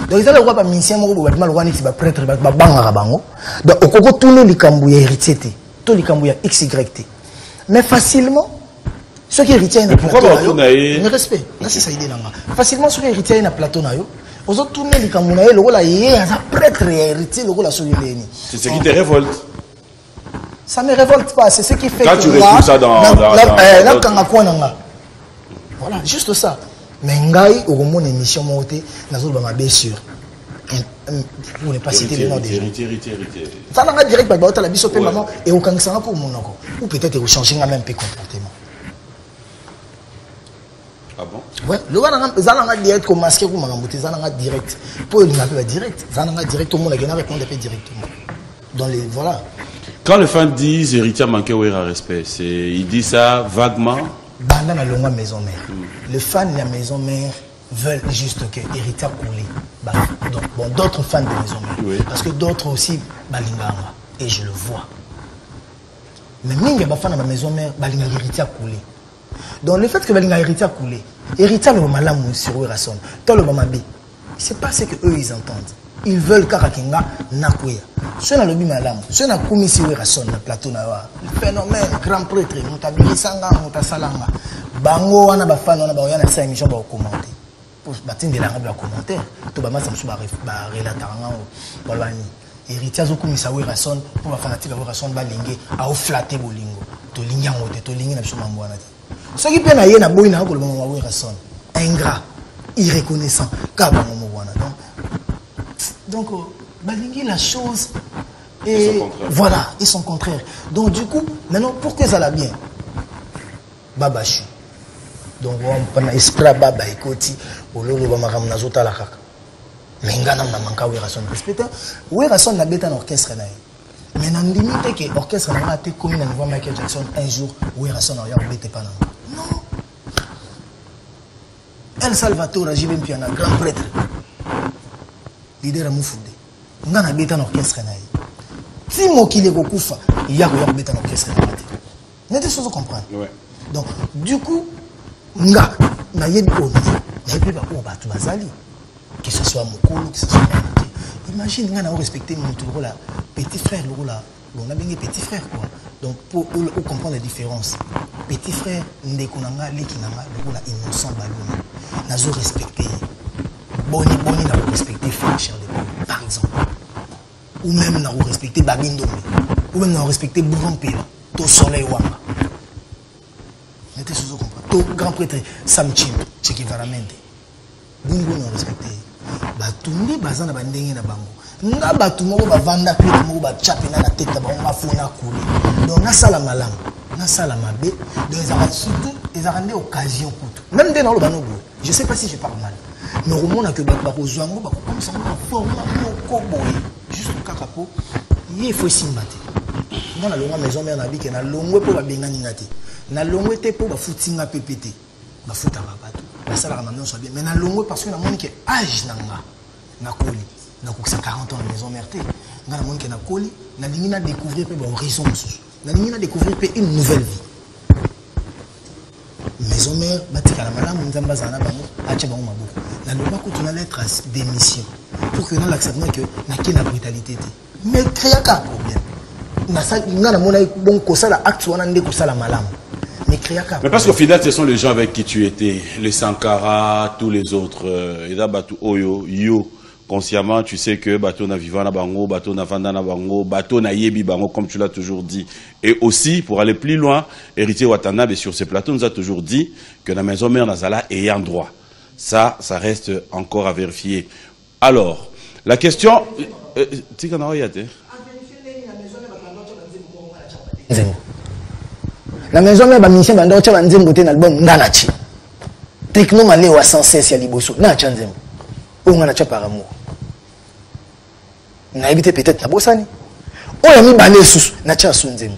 Donc ils ont le droit pas ministère mo bo batma le roi nixi ba prêtre ba banga bango. Donc okoko tourner likambu ya Héritier té, to likambu ya XYT. Mais facilement ceux qui héritiers na plateau mais respect là c'est ça idée là facilement ceux qui héritiers na plateau na yo ozo tourner likambu na yo le roi la yé ça prêtre héritier le roi la solileni. C'est ce qui te révolte. Ça me révolte pas, c'est ce qui fait quand tu retrouves ça dans voilà, juste ça. Mais ngai au moment émission monté nazo ba ma bien sûr. Pour ne pas citer le nom des gens. Ça n'a pas direct par la biso pe maman et au kangsanga pour mon noko. Ou peut-être au changer même peu comportement. Ah bon? Ouais, le zalanga direct comme masqué ou magamboté zalanga direct. Pour il n'a pas direct, zalanga direct tout le monde a gagné répondre directement. Dans les voilà. Quand les fans disent héritier manqué ou respect, c'est il dit ça vaguement. Banda na longa maison mère. Le fan de la maison mère veulent juste que héritier coulé. Donc, bon, d'autres fans de Maison Mère. Oui. Parce que d'autres aussi, balinganga. Et je le vois. Mais mingi ba fans de Maison Mère, balinganga héritier coulé. Donc le fait que balinganga héritier coulé, héritier le malamu sur Werason, dans le mamabi, c'est pas ce que eux ils entendent. Ils veulent karakinga nakuya. Ceux na lobi malamu, ceux na koumi sur Werason na plateau na wa. Phénomène grand prêtre, mutabili sanga, mutasalanga. Bango wana ba fans wana ba yana sa émission ba commenter. Pour battre la règle commentaire tout ba masa msu ba relater ngao balani héritier zo komisa Werason pour ba fanatique ba Werason ba linge a o flatter bolingo to linga ngote to lingi na biso mambwana te ce qui pe na ye na boy na ko le mama Werason ingrat irreconnaissant ka ba mama wana donc ba lingi la chose et voilà ils sont contraires donc du coup maintenant pour que ça la bien babachu. Donc on a esprit baba ekoti ololo ba makam na zota la kaka mais ngana na manka Werason respecte Werason na beta na orchestre na mais na limite que orchestre na te comme na niveau Michael Jackson un jour Werason na ya bete pas non El Salvatore Jibem Piana grand prêtre leader amufude ngana beta na orchestre na si mokile ko kufa ya ko beta na orchestre na n'était sans comprendre ouais. Donc du coup nga na yebi oni na yebi ba ko batu bazali que ce soit mokolo que ce soit imagine nga na respecter mon tour là petit frère là bon na bengi petit frère quoi donc pour comprendre la différence petit frère ndeko nanga leki nanga là innocent balona na zo respecter boni na respecter frère cher de par exemple ou même na respecter babindombe ou même na respecter Bourampela to soleil wanga n'était sous comprendre tout grand prêtre Samchim Chekivaramente bungo non respecté batumbi bazana bandenge na bango nga batumo ba vanda clip mo ba chapina na tête ba ma fona coulé donc na sala malam na sala mabe donc surtout ils ont occasion pour même dans le banogo je sais pas si je parle mal mais au monde que ba ko zwango ba comme ça na forme ko boy juste kakapo il faut simbate dans la longue maison mère na bi que na longue pour ba bengani ngati na longue te pour ba futinga ppt ba futa ba bato ba sala ka maintenant soit bien mais na longue parce que na moni que âge nanga na koli na ko 40 ans na maison mère te nga na moni que na koli na lingi na découvrir pe ba horizon na lingi na découvrir pe une nouvelle vie maison mère batika la malamu nzamba zana bango acha bango maboko na loba ko tuna lettre d'émission pour que na l'acceptement que na ki na brutalité te mais créa ka problème na sa nga na mona bon ko sala acte wana ndeko sala malamu. Mais parce qu'au final, ce sont les gens avec qui tu étais, les Sankara, tous les autres, et là, Batou Oyo, Yo, consciemment, tu sais que Batou na vivant na bango, Batou na vanda na bango, Batou na yebi bango, comme tu l'as toujours dit. Et aussi, pour aller plus loin, Héritier Watanabe sur ces plateaux nous a toujours dit que la maison mère Nazala est en droit. Ça reste encore à vérifier. Alors, la question, la maison mère bamisien bando cha banzembo te na album ngana chi techno malé wa 116 ya liboso na cha nzembo o ngana cha par amour na éviter peut-être na bosani o ya mi bale susu na cha su nzembo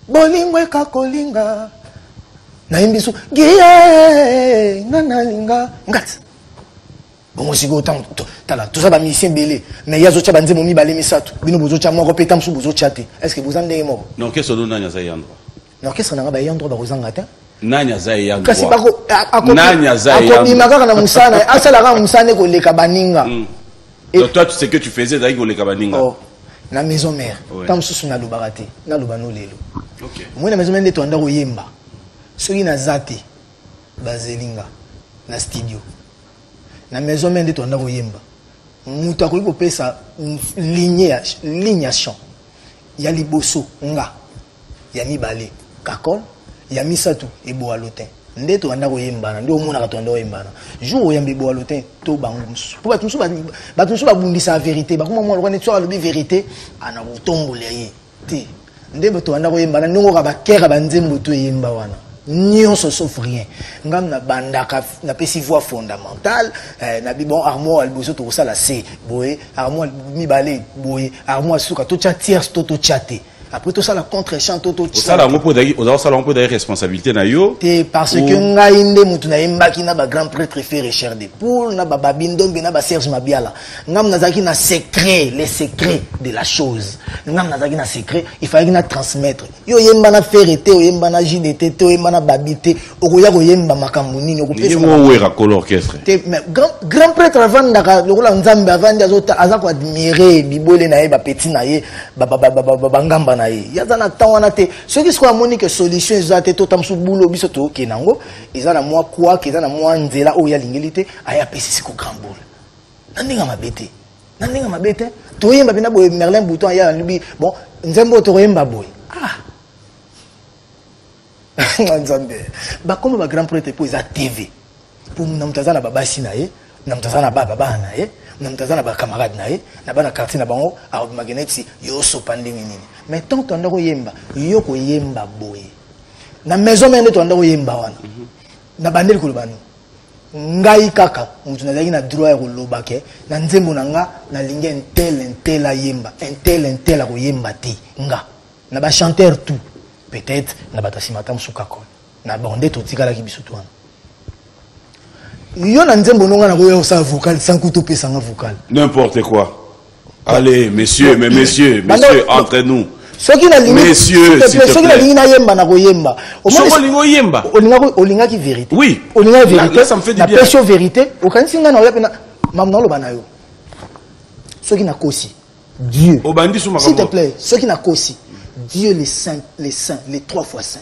bolingwe ka kolinga na imbisu giye ngana linga ngati bon si go tant tala tout ça bamisien belé mais yazo cha banzembo mi bale misatu bino bozo cha moko peta msu bozo cha te est-ce que vous en ndenge moko non qu'est-ce que nous n'anya za yandro. L'orchestre n'a pas eu un droit de rozangata. Nanya Zaya. Kasi bako Nanya Zaya. Ako imagaka na musana, asala ka musane ko leka baninga. Donc toi tu sais que tu faisais d'ailleurs ko leka baninga. Oh, na maison mère. Tam susu na lubarate, na lubano lelo. OK. Moi na maison mère ndeto ndako yemba. Soki na zate bazelinga na studio. Na maison mère ndeto ndako yemba. Mutu akoki ko pesa ligne chant. Ya liboso nga. Ya mibale kakol ya misatu ebo alotin ndeto anda ko yembana ndo mona katonda yembana jour ya mbibo alotin to bangu pour batu ba bundisa vérité ba kuma mwana ne tswa lobi vérité ana botombole ye ti ndembo to anda ko yembana ndongo ka ba kera ba nzembo to yemba wana nyonso sauf rien ngam na bandaka na pesi voix fondamentale na bi bon armoire alboso to sala c boye armoire mibale boye armoire suka to cha tierce to chate après tout ça la contre-chant tout ça là on peut d'ailleurs responsabilité na yo parce que ngainde mutu na yembaki na ba grand prêtre fait Richard de Poul na ba Babindombe na ba Serge Mabiala ngam nazaki na secret les secrets de la chose ngam nazaki na secret il fallait na transmettre yo yemba na ferete yo yemba na JDT to yemba na babité okoya ko yemba makambo nini okopesa mo wera ko l'orchestre mais grand prêtre avant ndaka lokola nzambe avant azota azako admirer bibole na ye ba petit na ye ba ngamba na ye yaza na tawana te ceux qui sont monique solution ezate to tamsu bulo biso to kenango ezana moi quoi kezana moi nzela o ya lingilité aya pesi ko grand boule nandinga mabete to yemba bina boy Merlin Bouton ya lubi bon nzembo to yemba boy nzambe ba comme ba grand prêtre pour za TV pour namtazana babasi na ye namtazana baba na ye namtazana ba camarade na ye na bana quartier na bango a magneti yo sopande nini mais tant que ndako yemba yo ko yemba boy na maison mende to ndako yemba wana na bandeli ko lobano ngai kaka mutu na lagi na droit ko lobake na nzembo na nga na linge intel a yemba intel ko yemba ti nga na ba chanteur tout peut-être na batasimata musuka ko na bonde to tikala ki biso twana yo na nzembo nonga na koyo sa vocal sans couteau pesa nga vocal n'importe quoi allez messieurs entre nous ceux qui na lingi messieurs ceux qui na lingi na yemba na koyemba olinga ki vérité oui olinga vérité là ça me fait du bien la passion vérité okansinga na oya pena mamna lo banayo ceux qui na kosi Dieu s'il te plaît ceux qui na kosi Dieu les saints les 3 fois saints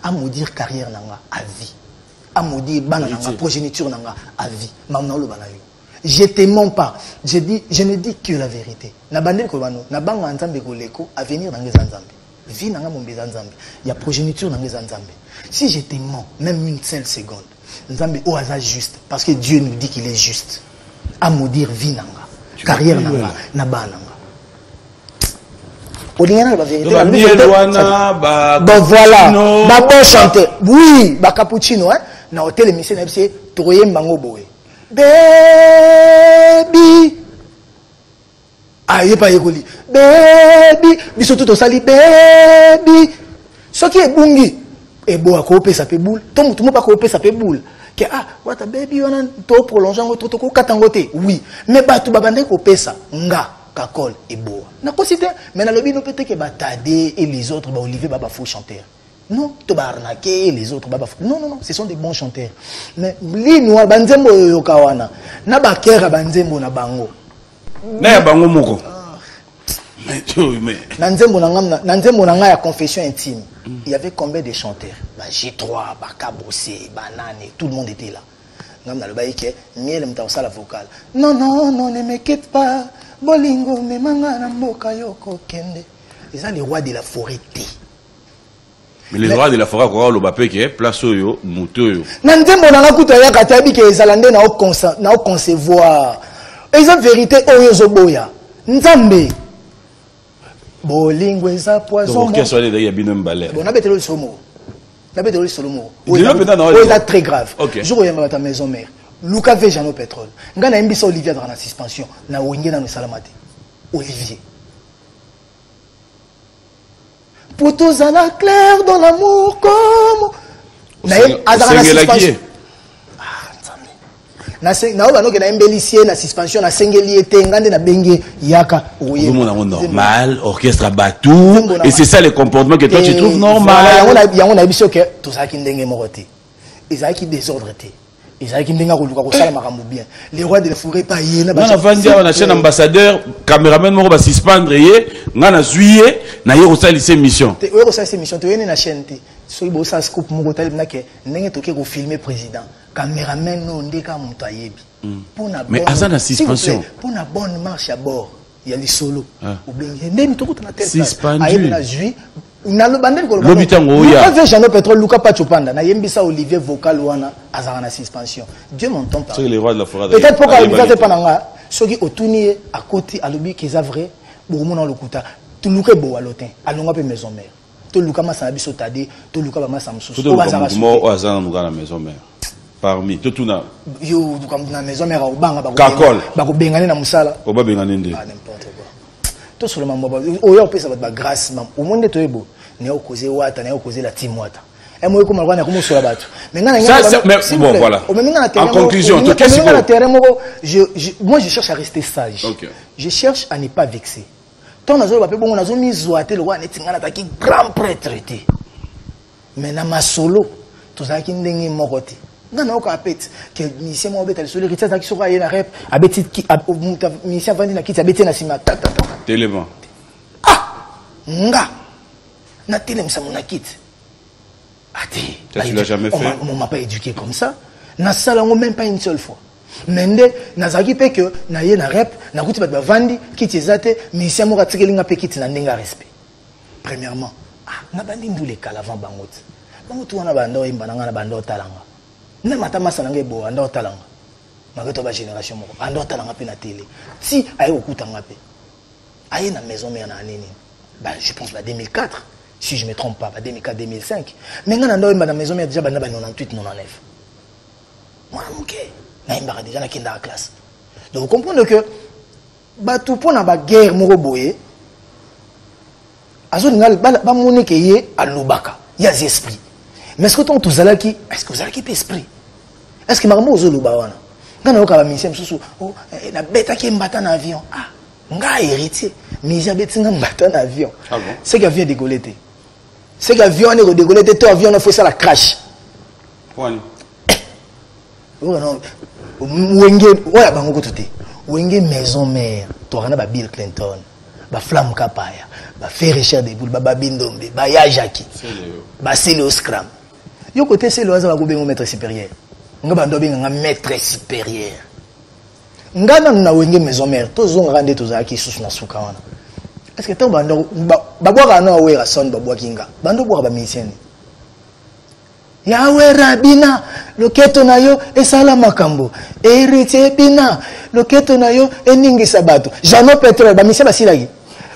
à maudire carrière nanga à vie à maudire banana progéniture nanga à vie mamna lo banayo je te mens pas je ne dis que la vérité na bandel ko bano na banga nzambe ko leko avenir nanga nzambe vie nanga mombeza nzambe ya progéniture nanga nzambe si je te mens même une seule seconde nzambe au hasard juste parce que Dieu nous dit qu'il est juste à maudire vie nanga carrière nanga na bananga Olingana la vérité bon voilà ba bon chanteur oui ba cappuccino hein na hôtel émission na bise toyemba ngo boye baby aye pa yekoli baby biso tout osali baby soki ebungi ebo ko pesa pe boule to mutu mo pa ko pesa pe boule que what a baby wana to prolonger ngo to ko katango te oui mais batu babande ko pesa nga kakol ebo na ko cité mais na lobi no peut-être que batade et les autres ba Olivier baba faux chanteur. Non, tu vas arnaquer les autres. Non, ce sont des bons chanteurs. Mais l'inoa banzembo yokawana, na bakera banzembo na bango. Na bango moko. Nanzembo nanga ya confession intime. Il y avait combien de chanteurs? G3, Bakabossé, Banane, tout le monde était là. Ngam na baïke, miel mta osala vocal. Non, ne me quitte pas. Bolingo me manga na mboka yoko kende. Ils sont les rois de la forêt. Mais les droits de la forêt, quoi, le bapé qui est place yo, mouto. Nandembo nanga kuta ya katabi ke ezalande na concevoir. Eza vérité oyo zoboya. Nzambe. Bolingo eza poison. Donc qu'est-ce que il y a bien un balai. Bon, na betelo somo. Na betelo solomo. C'est très grave. Jour yamba ta maison mère. Luka Vejano pétrole. Ngana imbisa Olivier dans la suspension. Na wenge na no salamate. Olivier. Pour tous à la clair dans l'amour comme na suspension na oba no ke na embellissier na suspension na sengeli ete ngande na benge yaka oye normal orchestre batou et c'est ça le comportement que toi tu trouves normal yango na biso ke to ça ki ndenge morote ezaki désordre te ezaki ndenge ko luka ko sala makambo bien les rois de la forêt pas yena ba na vandia on a chaîne ambassadeur caméraman moko ba suspendre ye ngana zuiye na ye ko sala lycée mission te ko sala mission te yena na chaîne te so ibo sa scoop moko tali na ke ndenge to ke ko filmer président caméraman no ndeka muto ayebi pona mais azana suspension pona bonne marche à bord il y a les solos ou bien ndeni to ko na telle suspendu ayebi na zui na lo bandel ko lo bitango ya avec Jean Pétrole Luka Pachopanda na yembisa Olivier vocal wana azana na suspension Dieu m'entend pas c'est les rois de la forêt peut-être pourquoi il va pas nanga soki otuni à côté à lobi keza vrai boumona lokuta tu luka bo alotin alonga pe maison mère to luka masana biso tade to luka ba masam susu to bazara mo azana nuka na maison mère parmi tout na yo luka na maison mère au banga ba ko bengane na musala o ba bengane ndé n'importe quoi tout sur le moment au ya opesa ba grâce au monde to ebo ne okoze wata ne okoze la team wata et moi comme alwana comme sur la batte mais bon voilà en conclusion qu'est-ce que moi je cherche à rester sage. Je cherche à ne pas vexer. Tant nazo ba pe bongo nazo mizoate le wana etingana taki grand prêtre était mais na masolo to za ki ndenge mokoti ngana oka pete que musicien mo beta le solo rita taki soka yena rep abeti ki musicien vandi na kiti abeti na sima tata télément nga na télé msa mon kiti ati tu l'as jamais fait on m'a pas éduqué comme ça na salango même pas une seule fois mende nazaki pe que na ye na rep na kuti ba vandi kiti ezate musicien mo ratikelinga pe kiti na ndenga respect premièrement na bandi ndule kala avant bangote bangote wana bando imba na ngana bando talanga na matama salanga bo ando talanga mageto ba génération moko ando talanga pe na télé si aye okutanga pe aye na maison mère na nini bah je pense ba 2004 si je me trompe pas ba 2004 2005 mais ngana ndo imba na maison mère déjà ba 98 99 moi OK na imba déjà na kinda classe donc vous comprenez que ba tout pour na ba guerre moko boye azo ngal ba monike ye alobaka ya esprit mais est-ce que ton tozalaki est-ce que vous avez qui esprit est-ce que makambo ozoloba wana ngana okaba mission msusu oh na beta ki mbata na avion nga héritier mais j'ai beti nga mbata na avion c'est que avion décoller c'est que avion ne décoller tout avion faut ça la crash ouais non wenge oya bango ko tuté wenge maison mère to rana ba Bill Clinton ba flamme kapaya ba faire Richard de Boule ba bindombe ba ya Jackie ba Célio Scram yo côté Célio aza ba ko bengo maître supérieur nga ba ndobi nga maître supérieur nga na wenge maison mère to zonga rande to za ki susu na suka wana est-ce que to bando ba bwa na wera son ba bwa kinga bando bwa ba miseni Yawe rabina loketo na yo esala makambo héritier bina loketo na yo eningi sabato jamais pétrole ba mise basilaki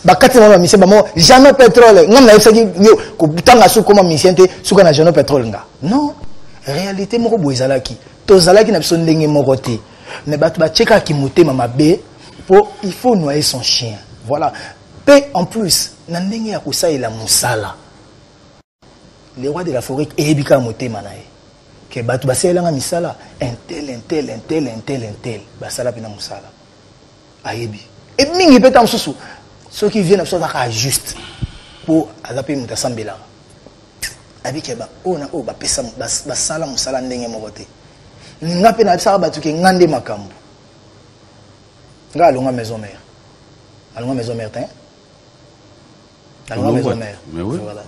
bakati na ba mise ba mo jamais pétrole ngam na yesaki yo ko tanga su koma mise te suka na jamais pétrole nga non réalité moko boizalaki to zalaki na biso ndenge moko te mais batu ba cheka ki motema mabe po il faut noyer son chien voilà et en plus na ndenge ya kosalela musala les rois de la forêt ebika motema na ye que batu baselanga misala intel basala pina musala ayebi et mingi peta msusu ceux qui viennent absolument à juste pour azape mutasambela abikeba ona o bapesa basala musala ndenge moko te nga pe na sala batu ke ngande makambo nga alonga maison mère tin alonga maison mère mais oui voilà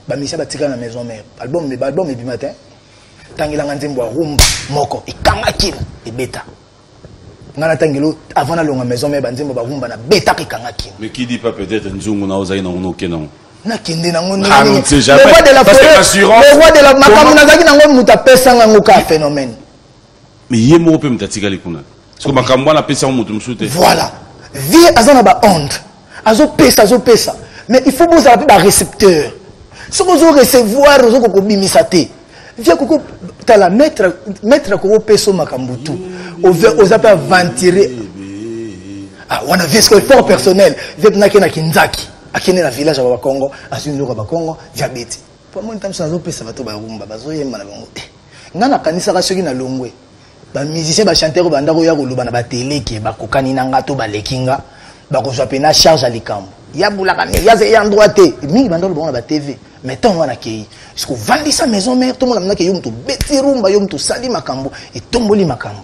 ba misa batika na maison mère album et du matin tangila nzembo rumba moko ikangaki e beta ngana tangelo avant na longa maison mère banzembo ba rumba na beta ikangaki mais qui dit pas peut-être nzungu na ozai na ono kenon na kende na ngoni le roi de la forêt le roi de la makamu na zaki na ngoni mutapesa ngako ka phénomène mais yemo pe mutatika likuna parce que makambo na pesa mutu msute voilà vie azana ba honte azo pesa mais il faut vous avoir ba récepteur ce que vous recevoir vous ko bimisa te via koko tala mettre ko peso makambutu aux appels ventiler ah on a vu ce fort personnel vient na kinzaki akene na village ba Congo asuni ko ba Congo diabete pour moi ntam ça zo pesa bato ba rumba bazo yemba na bango ngana kanisa ka soki na longwe ba musicien ba chanteur ba ndako ya ko luba na ba télé ke ba kokani na ngato ba lekinga ba ko zwa pena charge à likambo ya bulaka me ya ze ya droite mingi bandolo ba ba TV mais tant wana ke ce que vandi sa maison mère tout le monde na ke yo mtu beti rumba yo mtu sali makambo et tomboli makambo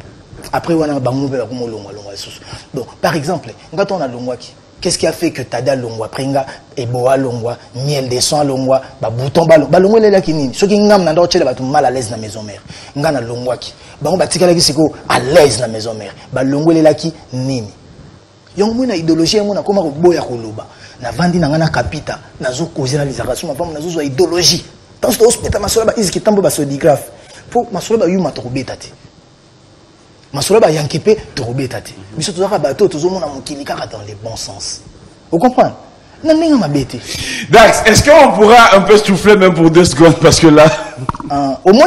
après wana ba ngombe ba ko molongwa susu donc par exemple ngato na longwa ki qu'est-ce qui a fait que Tada longwa pringa et boa longwa miel de son longwa ba bouton ba longwa lela kinini soki ngam na ndo chele ba mal à l'aise na maison mère ngana longwa ki ba ngo batikala ki siko à l'aise na maison mère ba longwa lela ki nini yongo mona idéologie mona koma ko boya ko loba na vandi na ngana kapita nazo kozela lizakasuma femme nazo zo idéologie tant que hospital masola ba iziki tambo ba sodigraphe pour masola ba yuma to kobeta te masola ba yankepe to kobeta te biso to zaka bato to zo mona mokili kaka dans les bons sens vous comprenez Dax, est-ce qu'on pourra un peu souffler même pour 2 secondes parce que là... Non, non.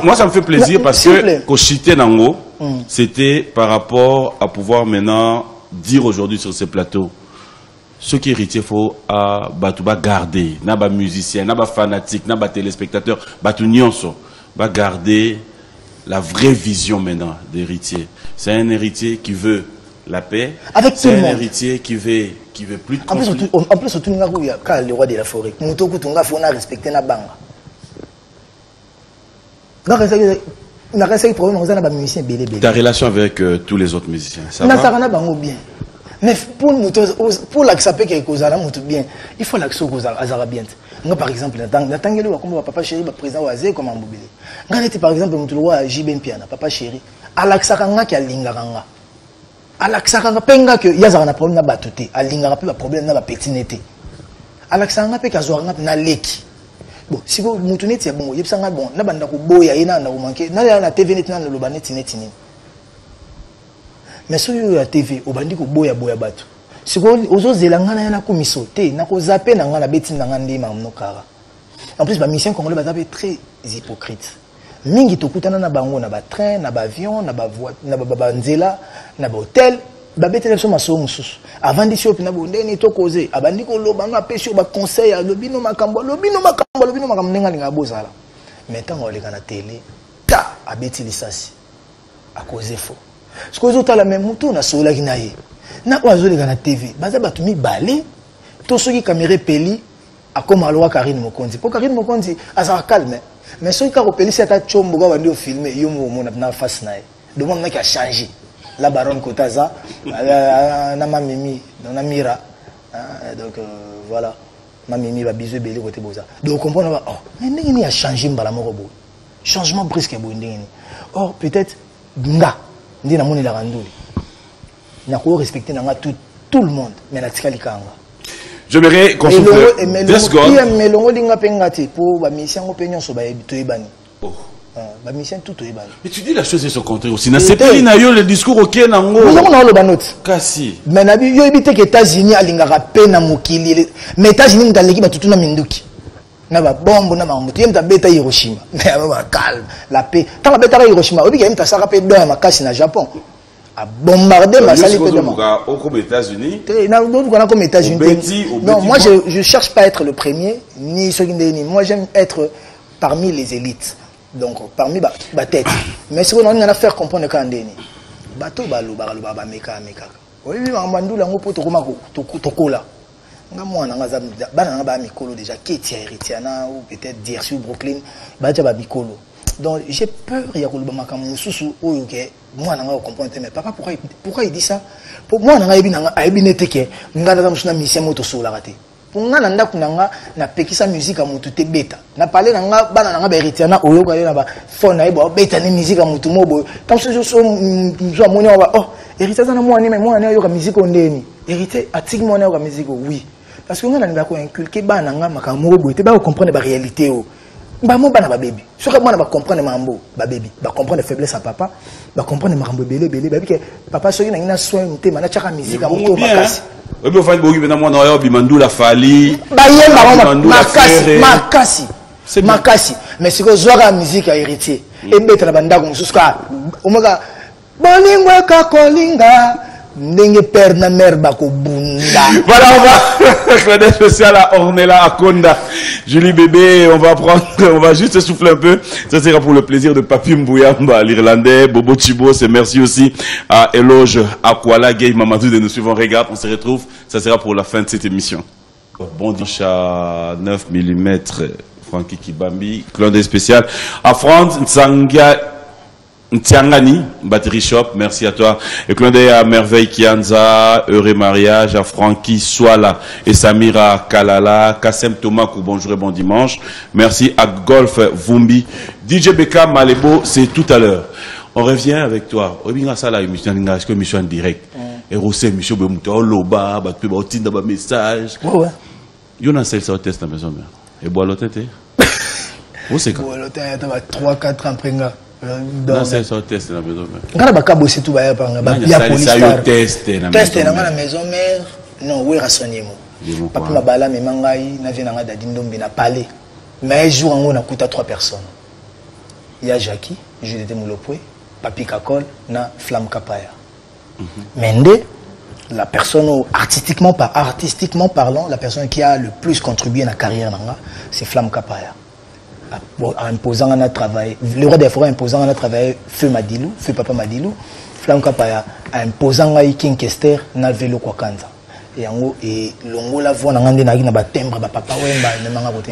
Moi, ça me fait plaisir parce que Koshite Nango, c'était par rapport à pouvoir maintenant dire aujourd'hui sur ces plateaux, ce qui est héritier, il faut garder, n'a musicien, n'a fanatique, n'a téléspectateur, garder la vraie vision maintenant d'héritier. C'est un héritier qui veut la paix. Avec tout le monde. C'est un héritier qui veut plus de conflit. En plus, surtout, le roi de la forêt. Nous devons respecter la banque. Ta relation avec tous les autres musiciens, ça va? Bien. Mais pour l'accepter quelque chose bien, il faut l'accepter bien. Moi par exemple, papa chéri président Oazé comme Mbobile. Par exemple, JB Piana, papa chéri, alaksaka ki alingaka. Alaksaka penga que yazaka na problème na batuté, alingaka pe ba problème na ba petinité. Alaksaka pe kazwaka na leki. Bon, si vous mutuneti ya bongo, yebsanga bon, na banda ko boya ina na manke, na TV net na loba net netini. Mais si vous avez TV, vous avez dit que vous avez dit que si vous avez dit que vous avez dit en plus, les missions congolais sont très hypocrites. Mingi tokutana na bango na ba train, na ba avion, na ba nzela, na ba hôtel, ba betele so maso mususu. Avant d'ici au pina bonde ni to causer, abandi ko loba nga pesi ba conseil ya lobino makambo nenga linga bozala. Maintenant on le na télé, ta abeti lisasi. À cause faux. Ce que vous avez la même mouton na sola ginaye. Na oazo le na TV. Baza batumi balé. To soki caméra peli a comme alwa Karine Mokonzi. Pour Karine Mokonzi, asa calme. Mais soki ka peli c'est ta chombo ga bandi o filmer yo mo na face nae. Demande na qui a changé. La baronne Kotaza na mamimi na mira. Donc voilà. Mamimi va biser belé côté boza. Donc on comprend oh, mais ndenge a changé mbala moko bo. Changement brusque bo ndenge. Or peut-être nga ndi na moni la randoli na ko respecter na tout le monde mais na tikali kanga j'aimerais qu'on souffle 2 secondes mais longo linga pengati pour ba mission ko penyon so ba ebito ebani ba mission tout ebani mais tu dis la chose est son contraire aussi na sepeli na yo le discours OK nango nous on lo banot kasi mais na yo ebite que États-Unis alinga pe na mokili mais États-Unis ndaleki ba tutuna minduki na ba bombo na mamutu yemta beta Hiroshima mais ba calme la paix tant la beta Hiroshima obi yemta saka pe do ma kasi na Japon a bombardé ma sali pe de moi aux États-Unis na d'autres qu'on a comme États-Unis non moi je cherche pas à être le premier ni ceux qui ni moi j'aime être parmi les élites donc parmi ba tête mais si on a faire comprendre quand ndeni bato baloba meka oui mandula ngopo to koma to kola nga mwana nga za bana nga ba mikolo déjà keti ya héritiana ou peut-être dire sur Brooklyn ba ja ba mikolo donc j'ai peur ya koloba makambo mususu oyo ke mwana nga comprendre mais papa pourquoi il dit ça pour mwana nga yebi nga ayebi neteke nga na musuna mission moto sola raté pour nga na ndaku nga na pekisa musique a mutu te beta na parler nga bana nga ba héritiana oyo ka na ba phone ayi bo beta ni musique a mutu mobo tant ce so moni wa oh héritiana na mwana mais mwana yo ka musique ondeni hérité atiki mwana yo ka musique oui parce que nous avons inculqué bana nga makambo boité ba comprendre la réalité o ba mo bana ba baby so ka mwana ba comprendre mambo ba baby ba comprendre faiblesse à papa ba comprendre makambo belé ba que papa soki na soin te mana chaka musique a moto makasi oui mais enfin bogi bena mwana yo bimandula fali ba yemba makasi mais c'est que zoa musique a héritier et beta la banda ko suska omoga bolingwa ka kolinga Ndenge père na mère bako bunda. Voilà, on va Claudel spécial à Ornella Akonda. Julie bébé, on va juste souffler un peu. Ça sera pour le plaisir de Papi Mbouyamba, l'Irlandais, Bobo Chibo, c'est merci aussi à Eloge Akwala, Gay Mamadou de nous suivre. On regarde, on se retrouve. Ça sera pour la fin de cette émission. Bon dimanche à 9 mm, Francky Kibambi, Claudel spécial. À France, Nsangia Ntiangani, Battery Shop, merci à toi. Et clin d'œil à Merveille Kianza, Heureux Mariage, à Francky Swala et Samira Kalala, Kassem Tomakou, bonjour et bon dimanche. Merci à Golf Vumbi, DJ Beka Malebo, c'est tout à l'heure. On revient avec toi. Est-ce que émission en direct? Et Rossé, Michel Bemuto, Loba, Batpe, Batinda, message. Ouais. Y'en a celle ça test à la maison. Et bois l'autre, t'es? Où c'est quoi? Bois l'autre, t'as 3-4 ans après. Non, c'est ça, test la maison mère. Quand on a bossé tout, il y a police. Test dans la maison mère. Non, oui, rassonné. Papa Mabala, mais Mangaï, n'a vu n'a d'Adindombi, n'a palais. Mais un jour, on a coûté 3 personnes. Il y a Jackie, Jules de Moulopoué, Papi Kakol, na Flamme Kapaya. Mende, la personne, artistiquement parlant, la personne qui a le plus contribué à la carrière, c'est Flamme Kapaya. En imposant un travail, le roi des forêts imposant un travail, Feu Madilou, Feu Papa Madilou, Flamme Kapaya, imposant un King Kester, na Vélo Kwakanza. Et l'ongola voit na timbre papa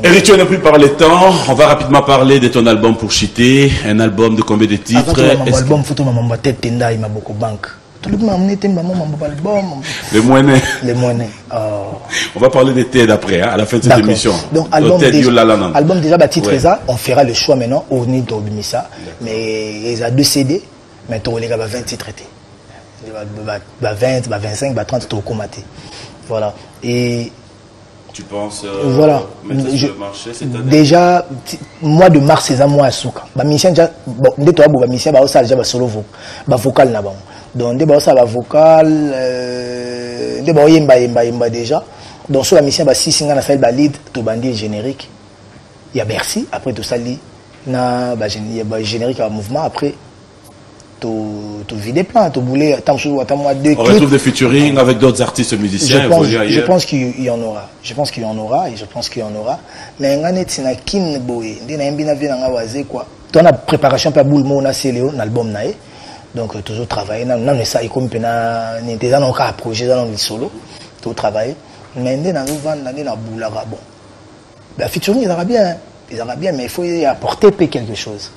Eric, on n'a plus parlé de temps. On va rapidement parler de ton album pour Chité, un album de combien de titres? Album photo maman tête tenda il m'a beaucoup banque. Tout le monde m'amener maman album. Les moyens. Les moyens. On va parler des TED après, hein, à la fin de cette émission. Donc album déjà bah titre ça, on fera le choix maintenant au nid d'Obimissa, mais il y a 2 CD, mais tu les gars 20 titres traités. 20, 25, 30 au comaté. Voilà. Et tu penses voilà. Déjà mois de mars c'est un mois à Souka. Ba mission déjà bon de toi ba mission ba ça déjà ba solo vocal na ba. Donc de ba ça ba vocal de ba yemba déjà. Donc sur la mission ba 6 singa na fait ba lead to bandi générique. Il y a Bercy après tout ça li na ba générique à mouvement après tu vis des plans, tu voulais attends moi 2 clips. On retrouve des featuring avec d'autres artistes musiciens. Je pense qu'il y en aura. Je pense qu'il y en aura et je pense qu'il y en aura. Mais ngane tina kin boy, ndina mbina vina nga waze quoi. Ton la préparation pa boule mo na Céléo, l'album nae. Donc toujours travailler na ça il comme pena n'était dans un projet dans le solo, tout travailler. Mais ndina nous vendre na boula bon. La featuring il aura bien, mais il faut y apporter quelque chose.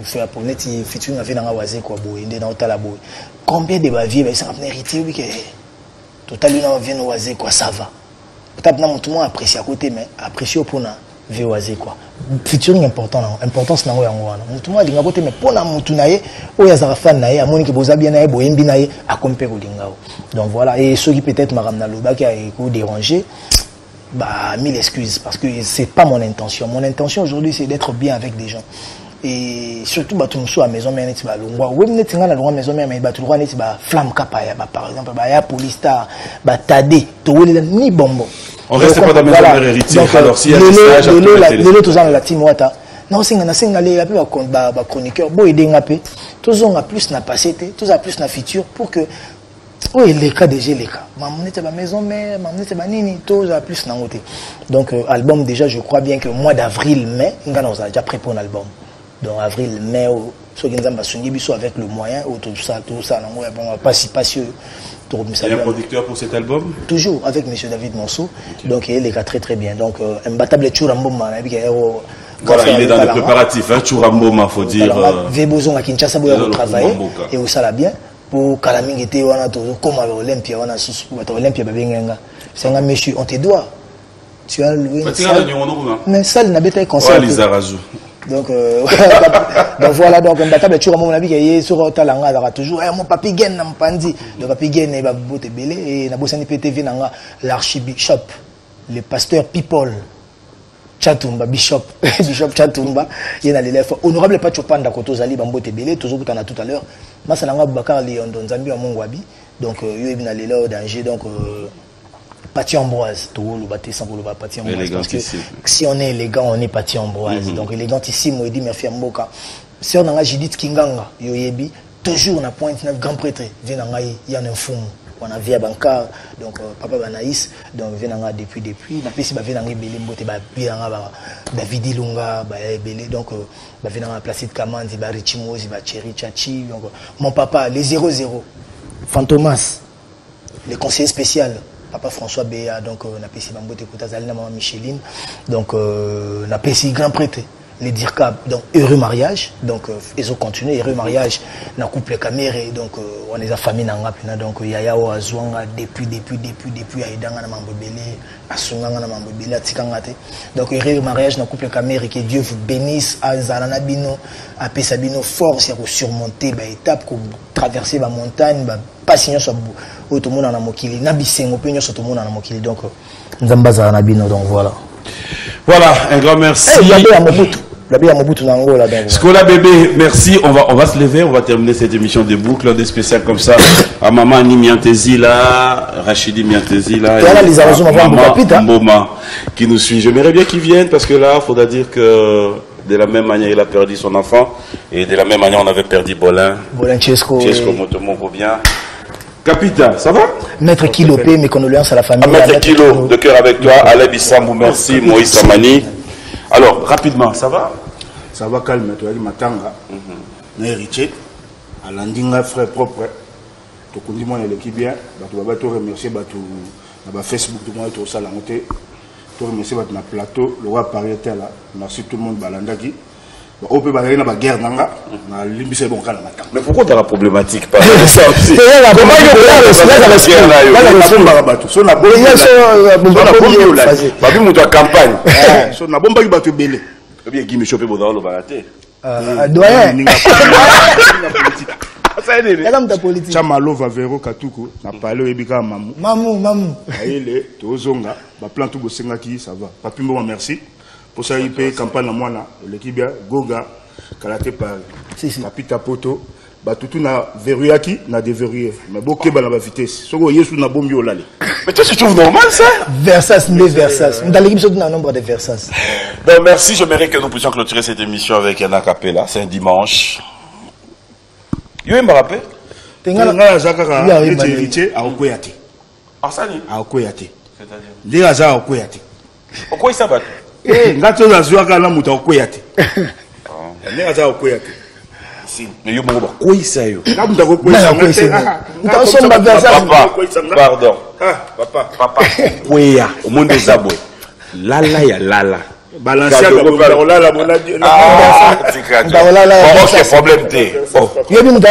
Il faut apporter featuring avec dans waze quoi boy, ndina otala boy. Combien de baviers ça va hériter oui que totalement vient waze quoi ça va. Peut-être na tout le monde apprécie à côté mais apprécier pour na VOAZ quoi. Featuring important importance na ngoya ngwana. Tout le monde linga côté mais pour na mutu na ye oya za fan na ye amoni ke boza bien na ye boyembi na ye akompe ko lingao. Donc voilà et ceux qui peut-être m'a ramené loba qui a dérangé bah mille excuses parce que c'est pas mon intention. Mon intention aujourd'hui c'est d'être bien avec des gens. Et surtout bah tout à maison mais net ba longwa oui net nga la maison mais ba tout droit net ba Flamme Kapaya bah par exemple bah ya Polystar bah Tadé to ni bombo. On reste pas dans mes mère héritier. Alors si il y a des stages les tous la team wata non singa les la plus ba chroniqueur bo aider ngapé tous on a plus na passé tous a plus na feature pour que oui les cas déjà les cas mamonete ba maison mère mamonete ba nini tous a plus na ngoté. Donc album déjà je crois bien que mois d'avril mai ngana on a déjà préparé un album. Donc avril mai so nzamba sungi biso avec le moyen tout ça on va pas si patient. Il y a un producteur pour cet album? Toujours avec M. David Monceau. Okay. Donc il est très très bien. Donc imbattable Churamboma. Voilà, il est dans les préparatifs. Hein, Churamboma, faut dire. Vebozon à Kinshasa pour travailler et où ça l'a bien. Pour Kalaming était comme à l'Olympia, on a sous Olympia Babenga. C'est un monsieur, on te doit. Tu as loué. Mais ça, il n'a pas été conseillé. Donc voilà donc imbattable toujours à mon avis qu'il sur talanga aura toujours mon papi gain na mpandi le papi gain et ba bote belé et na bosani PTV nanga l'archibishop le pasteur people Chatumba bishop Chatumba il y a l'élève honorable Pachopanda Kotozali bambote belé toujours tout à l'heure masalanga Bakar Léon Nzambi wa Mongwabi donc yo ebina lelo danger donc Pati Ambroise, tout le bâti sans le Pati Ambroise. Parce que si on est élégant, on est Pati Ambroise. Donc élégantissime, on dit merci à Mboka. Si on a Judith Kinganga, Yoyebi, toujours on a pointe notre grand prêtre, il y a un fond. On a via Bankar, donc Papa Banaïs, donc venanga depuis. La PC va venir belé mbote ba David Ilunga, ba belé donc va venir Placide Kamandi, ba Richimozi, ba Cherry Chachi, donc mon papa les 00, Fantomas, les conseillers spéciaux. Papa François Béa, donc on a payé Bambote Koutazali, maman Micheline, donc on a payé grand prêtre, les Dirkab, donc heureux mariage, donc ils ont continué, heureux mariage, na couple caméré, donc on les a famille n'angapina, donc Yaya Oazouanga depuis Aïdanga na Mambobélé, Asunganga na Mambobélé, Atikangate, donc heureux mariage na couple caméré, que Dieu vous bénisse, Azalana Bino, à Pesabino, force à surmonter, étape, traverser la montagne, passion sur tout le monde en mokili nabisengo penyo sur tout le monde en mokili donc nzambaza na bino donc voilà un grand merci La bia Mobutu Nangola. Scola bébé, merci. On va se lever, on va terminer cette émission de boucle, des spéciales comme ça. À maman Ni Miantezi là, Rachidi Miantezi là, et maman Mboma qui nous suit. J'aimerais bien qu'ils viennent parce que là, il faudra dire que de la même manière, il a perdu son enfant et de la même manière, on avait perdu Bolin. Bolin Chesco. Chesco Motomoko bien. Capitaine, ça va? Maître Kilopé, mes condoléances à la famille. Maître Kilo, de cœur avec toi. Alain Bissambou, merci. Moïse Samani. Alors, rapidement, ça va? Ça va calme, tu as dit Matanga. Héritier, à l'andinga frère propre. Tu connais moi l'équipe bien. Tu vas te remercier. Tu vas Facebook, tu vas te saluer. Tu remercier votre plateau. Le roi Paris était là. Merci tout le monde. Balandaki. On peut parler de la guerre nanga. Na limbise bon kana Matanga. Mais pourquoi tu as la problématique? Chamalo va vero katuko na parler ebika mamu aile tozonga ba plan tout bosengaki ça va papi mbo merci pour ça IP campagne na mwana l'équipe bien goga kalaté par capita poto ba tutu na verrouillaki na déverrouiller mais boké ba na ba vitesse soko yesu na bombi olali. Mais toi tu trouves normal ça? Versas, dans l'équipe surtout un nombre de Versas. Donc merci, j'aimerais que nous puissions clôturer cette émission avec Yana Capella, c'est un dimanche. Yo Mbappé? Tenga zakaka héritier a okoyate. Ah ça ni? A okoyate. C'est-à-dire? Déjà za okoyate. Pourquoi il s'abat? Ngato za zwaka na muta okoyate. Déjà za okoyate. Mais yo moko quoi ça yo? Na muta okoyate. Pardon. Papa. Kweya, au monde des aboués. Lala ya lala. Balancer la lala mon Dieu. Ok, problème t'es. Yo bi muta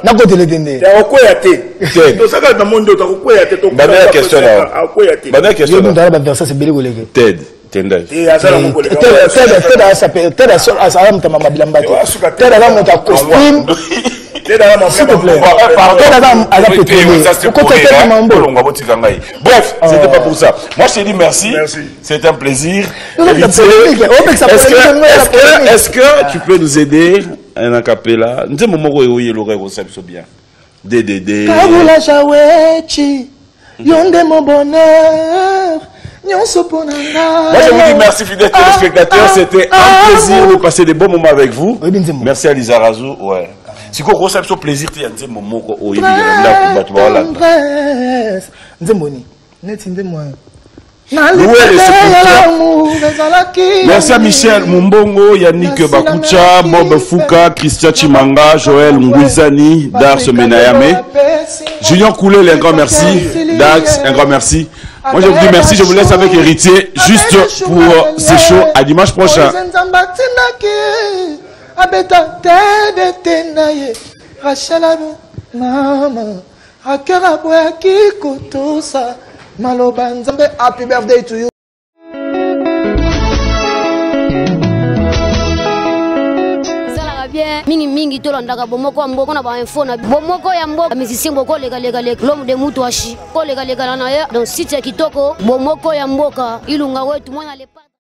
na côté le tende. Ya okoyate. To saka na monde to okoyate to. Dernière question là. Dernière question. Yo muta ba Versas c'est belé goleke. Ted. Tendai. Ted a mta mama bilambate. Ted a mta costume. S'il te plaît. Bref, c'était pas pour ça. Moi, je te dis merci. C'est un plaisir. Est-ce que tu peux nous aider un acapella? Nous avons l'oreille au bien. DDD. Kabula Jawechi. Yonde mon bonheur. Moi, je vous dis merci, fidèles téléspectateurs. C'était un plaisir de passer des bons moments avec vous. Merci à Lisa Razou. Ouais. Si vous avez un plaisir, tu as un moment où il y a merci à Michel Mumbongo, Yannick Bakucha, Bob Fouka, Christian Chimanga, Joël Ngwizani, Dars Menayame, Julien Koulé, un grand merci, Dax, un grand merci. Moi je vous dis merci, je vous laisse avec Héritier juste pour ces shows. À dimanche prochain. Happy birthday to you. Mingi tolanda bomoko ya mboka na ba info na bomoko ya mboka musicien boko lega l'homme de mutu ashi ko lega na ya donc site ya kitoko bomoko ya mboka ilunga wetu mwana le